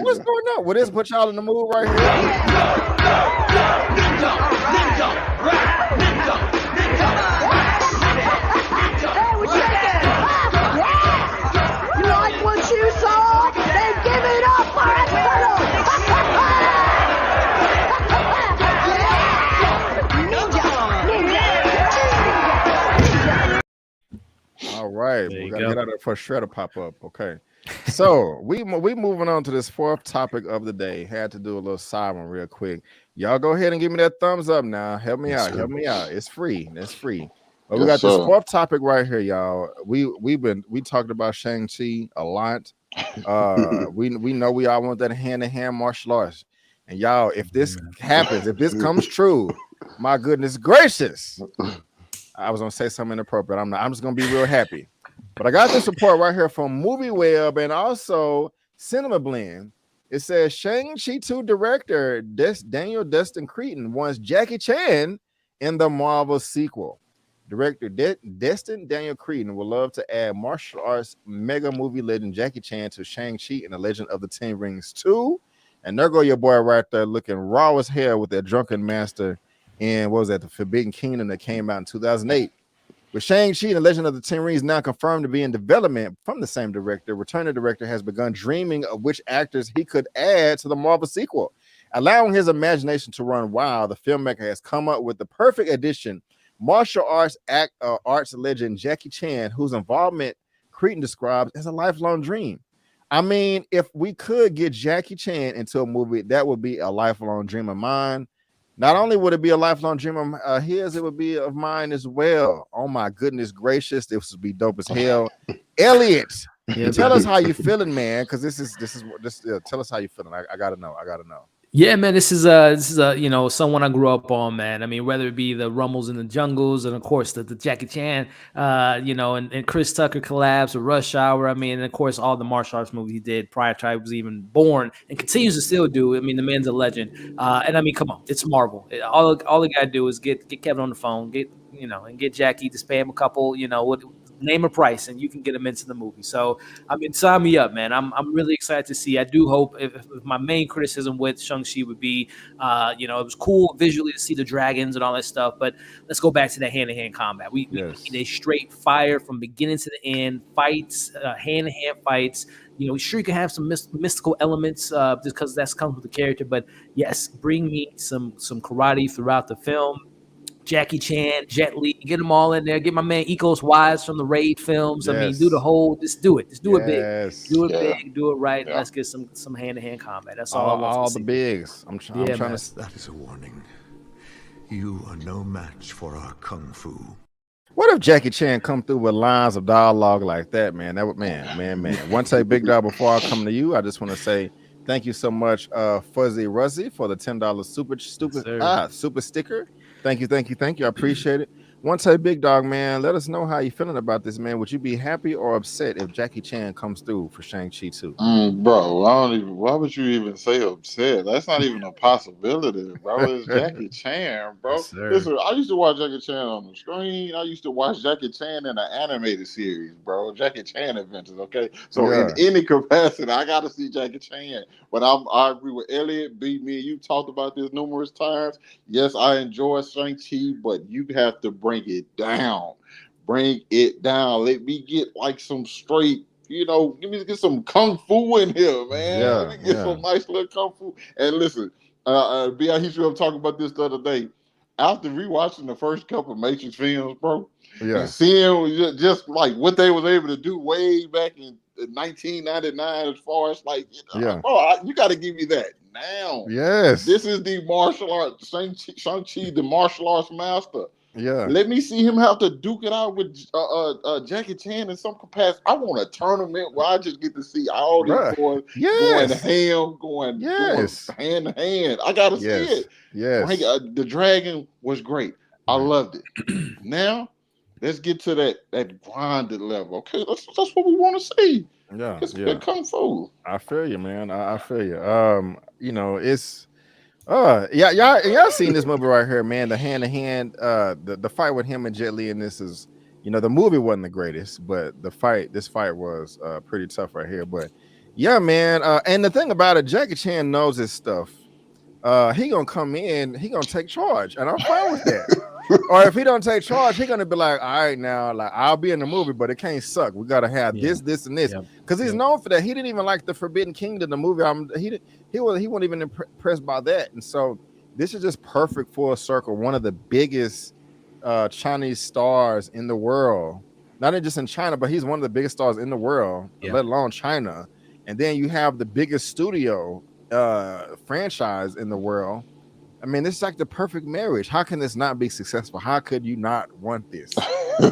What's going on? Well, this put y'all in the mood right here. Hey, we're shaking. You like what you saw? Then give it up for us. All right, we gotta get out of for Shredder pop up. Okay, so we moving on to this fourth topic of the day. Had to do a little side one real quick. Y'all go ahead and give me that thumbs up now. Help me out. Help me out. It's free. It's free. But we got this fourth topic right here, y'all. We talked about Shang-Chi a lot. We know we all want that hand-to-hand martial arts. And y'all, if this happens, if this comes true, my goodness gracious. I was gonna say something inappropriate. I'm not. I'm just gonna be real happy. But I got this report right here from MovieWeb and also Cinema Blend. It says Shang-Chi 2 director Destin Cretton wants Jackie Chan in the Marvel sequel. Director Destin Daniel Cretton would love to add martial arts mega movie legend Jackie Chan to Shang-Chi and the Legend of the Ten Rings 2. And there go your boy right there looking raw as hell with that drunken master in, what was that, the Forbidden Kingdom that came out in 2008. With Shang-Chi and the Legend of the Ten Rings now confirmed to be in development from the same director, returning director has begun dreaming of which actors he could add to the Marvel sequel. Allowing his imagination to run wild, the filmmaker has come up with the perfect addition, martial arts legend Jackie Chan, whose involvement Cretton describes as a lifelong dream. I mean, if we could get Jackie Chan into a movie, that would be a lifelong dream of mine. Not only would it be a lifelong dream of his, it would be of mine as well. Oh my goodness gracious, this would be dope as hell. Elliot, tell us how you feeling, man, because this is tell us how you feeling. I gotta know. Yeah, man, this is you know, someone I grew up on, man. I mean, whether it be the Rumbles in the Jungles and of course the Jackie Chan, you know, and Chris Tucker collabs with Rush Hour. I mean, and of course all the martial arts movies he did prior to I was even born and continues to still do. I mean, the man's a legend. And I mean, come on, it's Marvel. All they gotta do is get Kevin on the phone, get Jackie to pay him a couple, you know, name a price and you can get him into the movie. So I mean, sign me up, man. I'm really excited to see. I do hope if my main criticism with Shang-Chi would be, you know, it was cool visually to see the dragons and all that stuff, but let's go back to that hand-to-hand combat. We need a straight fire from beginning to the end, fights, hand-to-hand fights. You know, sure you can have some mystical elements just because that comes with the character, but yes, bring me some karate throughout the film. Jackie Chan, Jet Li, get them all in there. Get my man Ecos Wise from the Raid films. Yes. I mean, do the whole. Just do it. Just do it big. Do it Yeah. big. Do it right. Yeah. Let's get some hand-to-hand combat. That's all I want all to the see. bigs. I'm trying to. That is a warning. You are no match for our kung fu. What if Jackie Chan come through with lines of dialogue like that, man? That would, man. One take big dog. Before I come to you, I just want to say thank you so much, Fuzzy Ruzzy, for the $10 super sticker. Thank you. I appreciate it. One take big dog, man. Let us know how you feeling about this, man. Would you be happy or upset if Jackie Chan comes through for Shang-Chi 2? Bro, why would you even say upset? That's not even a possibility, bro. It's Jackie Chan, bro. Yes, sir. Listen, I used to watch Jackie Chan on the screen. I used to watch Jackie Chan in an animated series, bro. Jackie Chan Adventures, okay? So in any capacity, I got to see Jackie Chan. But I agree with Elliot. Me and you talked about this numerous times. Yes, I enjoy Shang-Chi, but you have to bring it down. Bring it down. Let me get like some straight, you know, get some kung fu in here, man. Let me get some nice little kung fu. And listen, B.I. History, I'm talking about this the other day. After rewatching the first couple of Matrix films, bro, and seeing just like what they was able to do way back in 1999 as far as like, bro, you got to give me that now. Yes. This is the martial arts, Shang-Chi, the martial arts master. Yeah. Let me see him have to duke it out with Jackie Chan in some capacity. I want a tournament where I just get to see all these boys going ham, going hand to hand. I got to see it. Yes. The dragon was great. I loved it. Now, let's get to that grinded level. Okay, that's what we want to see. Yeah. It's kung fu. I feel you, man. I feel you. You know, it's y'all seen this movie right here, man. The hand-to-hand, the fight with him and Jet Li, and this is, you know, the movie wasn't the greatest, but this fight was pretty tough right here. But yeah, man. And the thing about it, Jackie Chan knows his stuff. He gonna come in, he gonna take charge, and I'm fine with that. Or if he don't take charge, he gonna be like, all right, now, like, I'll be in the movie, but it can't suck. We gotta have this, and this, because he's known for that. He didn't even like the Forbidden Kingdom, the movie. He wasn't even impressed by that, and so this is just perfect full circle. One of the biggest Chinese stars in the world, not just in China, but he's one of the biggest stars in the world, let alone China. And then you have the biggest studio franchise in the world. I mean, this is like the perfect marriage. How can this not be successful? How could you not want this?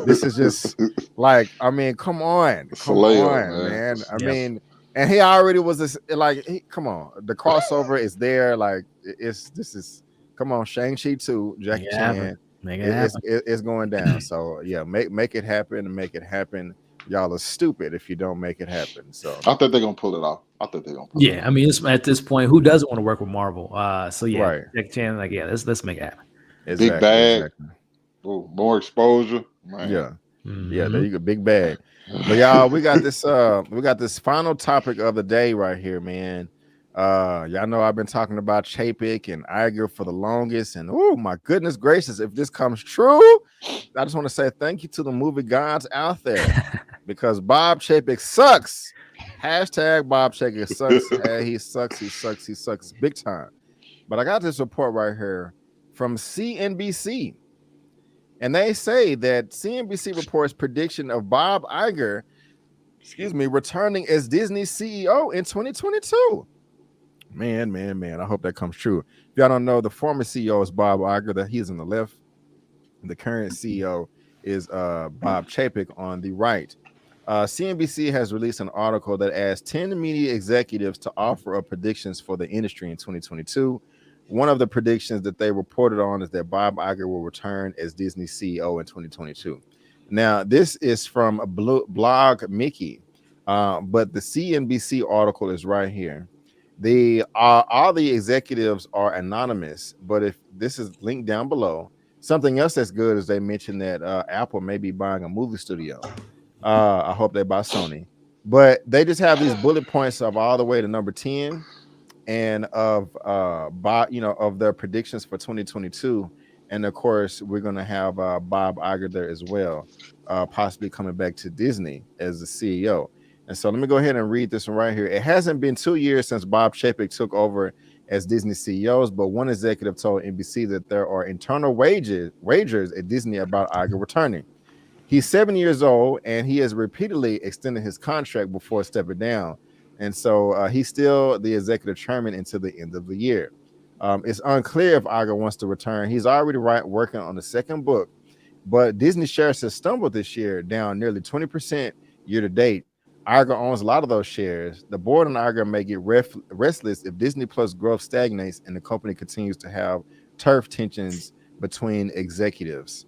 This is just like, I mean, come on, man. I mean, and he already was this, like, come on, the crossover is there. Like, come on, Shang-Chi 2, Jackie Chan. It's going down. So yeah, make it happen and make it happen. Y'all are stupid if you don't make it happen. So I think they're gonna pull it off. I mean, it's, at this point, who doesn't want to work with Marvel? So Jackie Chan, like, let's make it happen. Big bag, Ooh, more exposure, man. Yeah. Yeah, there you go, big bag. But y'all, we got this final topic of the day right here, man. Y'all know I've been talking about Chapek and Iger for the longest, and oh my goodness gracious, if this comes true, I just want to say thank you to the movie gods out there because Bob Chapek sucks. Hashtag Bob Chapek sucks. He sucks big time. But I got this report right here from CNBC. And they say that CNBC reports prediction of Bob Iger, returning as Disney's CEO in 2022. Man, I hope that comes true. If y'all don't know, the former CEO is Bob Iger, that he's on the left. The current CEO is Bob Chapek on the right. CNBC has released an article that asks 10 media executives to offer up predictions for the industry in 2022. One of the predictions that they reported on is that Bob Iger will return as Disney CEO in 2022. Now, this is from a blog Mickey, but the CNBC article is right here. All the executives are anonymous, but if this is linked down below, something else that's good is they mentioned that Apple may be buying a movie studio. I hope they buy Sony, but they just have these bullet points of all the way to number 10. And of of their predictions for 2022, and of course we're going to have Bob Iger there as well, possibly coming back to Disney as the CEO. And so let me go ahead and read this one right here. It hasn't been 2 years since Bob Chapek took over as Disney CEOs, but one executive told NBC that there are internal wagers at Disney about Iger returning. He's 7 years old, and he has repeatedly extended his contract before stepping down. And so he's still the executive chairman until the end of the year. It's unclear if Iger wants to return. He's already working on the second book, but Disney shares has stumbled this year, down nearly 20% year to date. Iger owns a lot of those shares. The board and Iger may get restless if Disney Plus growth stagnates and the company continues to have turf tensions between executives.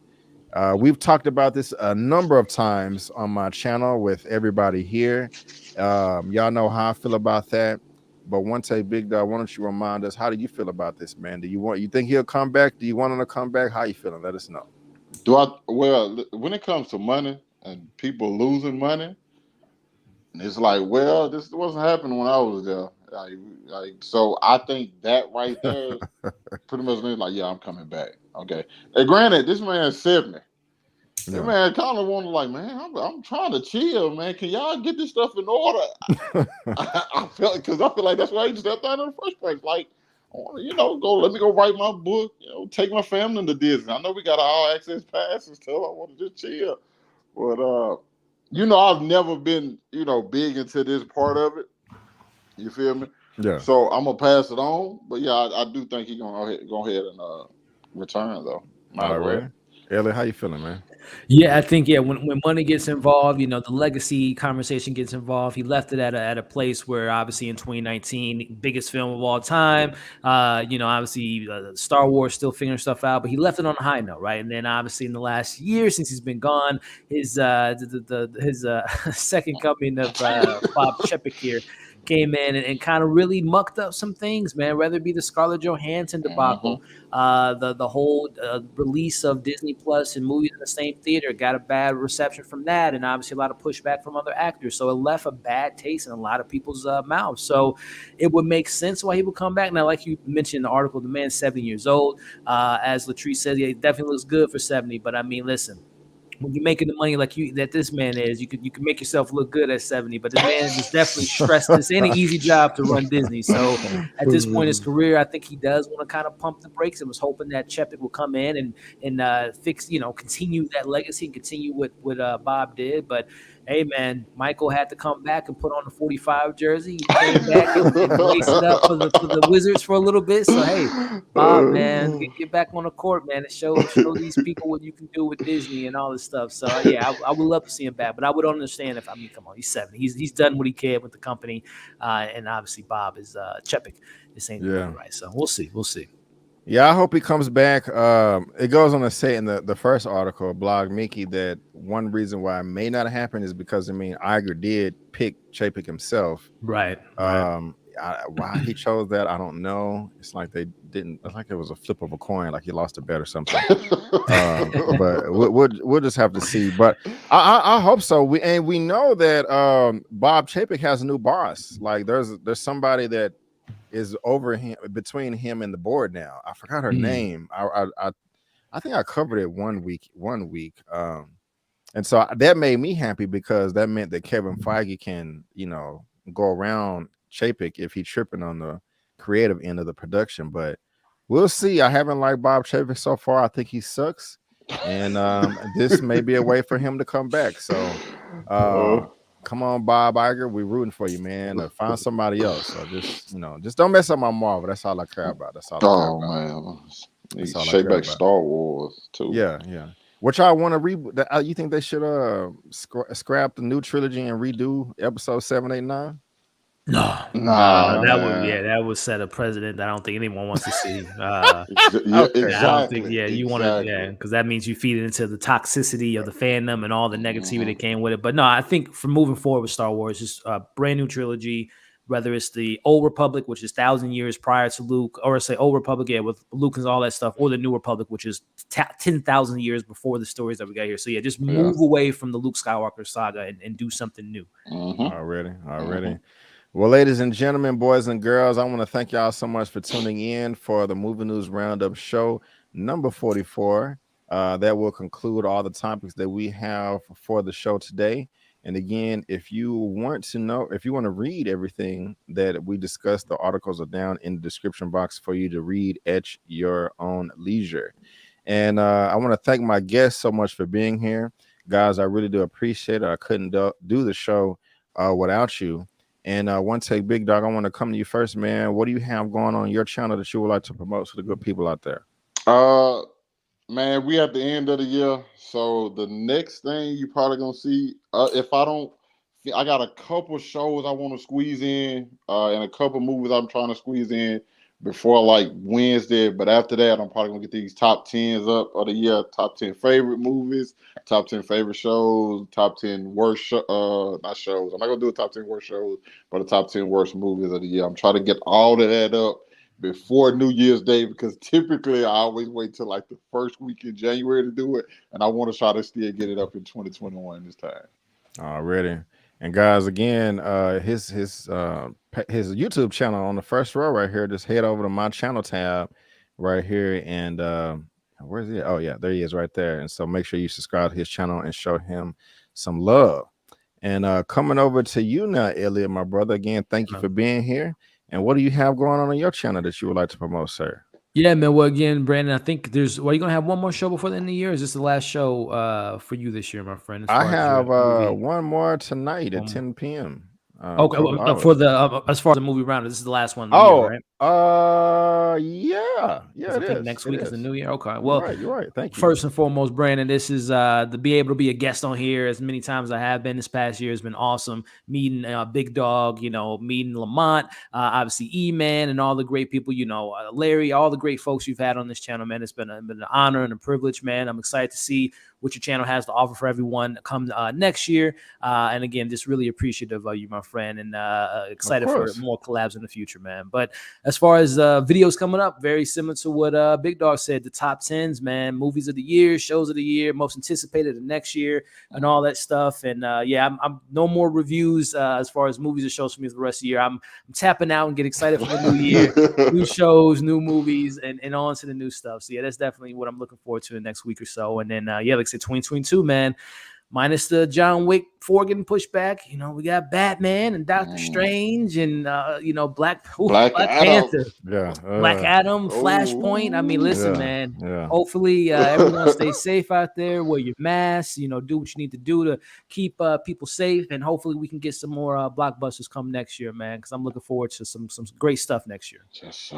We've talked about this a number of times on my channel with everybody here. Y'all know how I feel about that. But OneTakeBigDog, why don't you remind us, how do you feel about this, man? You think he'll come back? Do you want him to come back? How you feeling? Let us know. Well, when it comes to money and people losing money, it's like, well, this wasn't happening when I was there. So I think that right there pretty much means like, yeah, I'm coming back. Okay. And granted, this man's 70. That man kind of wanted like, man, I'm trying to chill, man. Can y'all get this stuff in order? I feel like that's why he stepped out in the first place. Like, I want to, let me go write my book, take my family to Disney. I know we got all access pass and stuff. I want to just chill. But I've never been, big into this part of it. You feel me? Yeah. So I'm gonna pass it on. But yeah, I do think he's gonna go ahead and return though. All right. Elliot, how you feeling, man? Yeah, I think when money gets involved, the legacy conversation gets involved. He left it at a place where obviously in 2019, biggest film of all time. Obviously Star Wars still figuring stuff out, but he left it on a high note, right? And then obviously in the last year since he's been gone, his second coming of Bob Chapek here came in and kind of really mucked up some things, man, whether it be the Scarlett Johansson debacle, the whole release of Disney Plus and movies in the same theater got a bad reception from that, and obviously a lot of pushback from other actors. So it left a bad taste in a lot of people's mouths. So it would make sense why he would come back. Now, like you mentioned in the article, the man's 70 years old. As Latrice said, he definitely looks good for 70. But I mean, listen, when you're making the money that this man is, you can make yourself look good at 70. But this man is definitely stressed. This ain't an easy job to run Disney. So at this point in his career, I think he does want to kind of pump the brakes and was hoping that Chapek will come in and fix, continue that legacy and continue what Bob did. But hey, man, Michael had to come back and put on the 45 jersey. He came back and lace it up for the Wizards for a little bit. So, hey, Bob, man, get back on the court, man, and show these people what you can do with Disney and all this stuff. So, yeah, I would love to see him back. But I would understand come on, he's 70. He's done what he can with the company. And obviously Bob is Chapek. This ain't right. So, we'll see. Yeah, I hope he comes back. It goes on to say in the first article, Blog Mickey, that one reason why it may not happen is because, Iger did pick Chapek himself. Right. I why he chose that, I don't know. It's like they didn't. It's like it was a flip of a coin, like he lost a bet or something. But we'll just have to see. But I hope so. We know that Bob Chapek has a new boss. Like there's somebody that is over him, between him and the board now. I forgot her name. I think I covered it one week. And so that made me happy because that meant that Kevin Feige can, go around Chapek if he's tripping on the creative end of the production. But we'll see. I haven't liked Bob Chapek so far. I think he sucks. And this may be a way for him to come back. So come on, Bob Iger. We're rooting for you, man. Find somebody else. So just don't mess up my Marvel. That's all I care about. That's all I care about. Man. He shake back Star Wars too. Yeah. What y'all want to read? You think they should scrap the new trilogy and redo episode 7, 8, 9? No, that would set a precedent. I don't think anyone wants to see. Exactly. I don't think. Yeah, you want to. Because that means you feed it into the toxicity of the fandom and all the negativity that came with it. But no, I think for moving forward with Star Wars, just a brand new trilogy. Whether it's the Old Republic, which is 1,000 years prior to Luke, or say Old Republic, with Luke and all that stuff, or the New Republic, which is 10,000 years before the stories that we got here. So just move away from the Luke Skywalker saga and do something new. Already. Well, ladies and gentlemen, boys and girls, I want to thank y'all so much for tuning in for the Movie News Roundup show number 44. That will conclude all the topics that we have for the show today. And again, if you want to read everything that we discussed, the articles are down in the description box for you to read at your own leisure. And I want to thank my guests so much for being here. Guys, I really do appreciate it. I couldn't do the show without you. And One Take Big Dog, I want to come to you first, man. What do you have going on your channel that you would like to promote to the good people out there? Man, we at the end of the year, so the next thing you probably gonna see, I got a couple shows I want to squeeze in, and a couple movies I'm trying to squeeze in before like Wednesday. But after that, I'm probably gonna get these top 10s up of the year, top 10 favorite movies, top 10 favorite shows, top 10 worst not shows. I'm not gonna do a top 10 worst shows, but the top 10 worst movies of the year. I'm trying to get all of that up before New Year's Day, because typically I always wait till like the first week in January to do it, and I want to try to still get it up in 2021 this time. Already. And guys, again, his YouTube channel on the first row right here. Just head over to my channel tab right here, and where's he? Oh yeah, there he is right there. And so make sure you subscribe to his channel and show him some love. And coming over to you now, Elliot, my brother. Again, thank you for being here. And what do you have going on your channel that you would like to promote, sir? Yeah, man. Well, again, Brandon, I think are you going to have one more show before the end of the year? Or is this the last show for you this year, my friend? I have one more tonight at 10 p.m. Okay, for the as far as the movie round, this is the last one. Year, right? Yeah, it is. Next week is the new year. Okay, well, you're right. Thank you. First and foremost, Brandon, this is to be able to be a guest on here as many times as I have been this past year has been awesome. Meeting Big Dog, meeting Lamont, obviously Eman, and all the great people, Larry, all the great folks you've had on this channel, man. It's been an honor and a privilege, man. I'm excited to see what your channel has to offer for everyone come next year. And again, just really appreciative of you, my friend, and excited for more collabs in the future, man. But as far as videos coming up, very similar to what Big Dog said, the top 10s, man, movies of the year, shows of the year, most anticipated of next year, and all that stuff. And I'm no more reviews as far as movies or shows for me for the rest of the year. I'm tapping out and get excited for the new year, new shows, new movies, and on to the new stuff. So that's definitely what I'm looking forward to the next week or so. And then like I said, 2022, man, minus the John Wick 4 getting pushed back, we got Batman and Doctor Strange and Black Panther, Black Adam, Flashpoint. I mean, listen, man. Yeah. Hopefully, everyone stay safe out there. Wear your masks. Do what you need to do to keep people safe, and hopefully, we can get some more blockbusters come next year, man. Because I'm looking forward to some great stuff next year. Yes.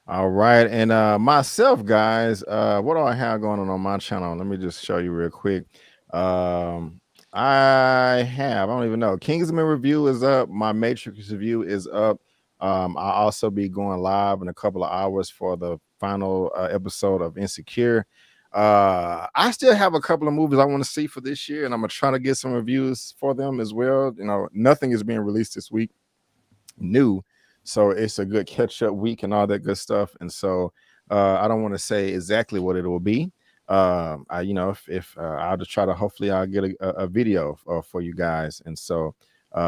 All right, and myself, guys, what do I have going on my channel? Let me just show you real quick. I don't even know. Kingsman review is up. My Matrix review is up. I'll also be going live in a couple of hours for the final episode of Insecure. I still have a couple of movies I want to see for this year, and I'm gonna try to get some reviews for them as well. Nothing is being released this week. new. So it's a good catch up week and all that good stuff. And so I don't want to say exactly what it will be. I, you know, if I'll just try to, hopefully I'll get a video for you guys. And so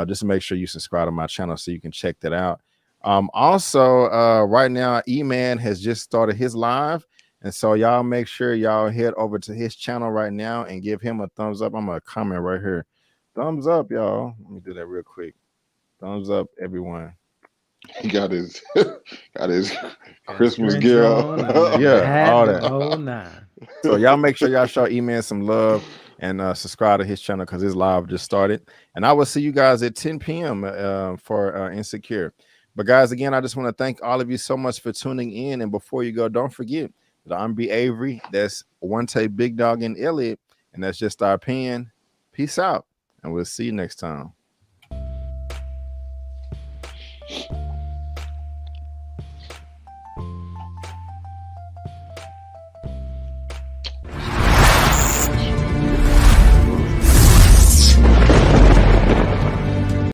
just make sure you subscribe to my channel so you can check that out. Also, right now, Eman has just started his live. And so y'all make sure y'all head over to his channel right now and give him a thumbs up. I'm going to comment right here. Thumbs up, y'all. Let me do that real quick. Thumbs up, everyone. He got his Christmas gear on. Yeah, all that. Oh, nah. So y'all make sure y'all show Eman some love and subscribe to his channel because his live just started. And I will see you guys at 10 p.m. For Insecure. But guys, again, I just want to thank all of you so much for tuning in. And before you go, don't forget that I'm B. Avery. That's OneTakeBigDog and Elliot. And that's just our opinion. Peace out. And we'll see you next time.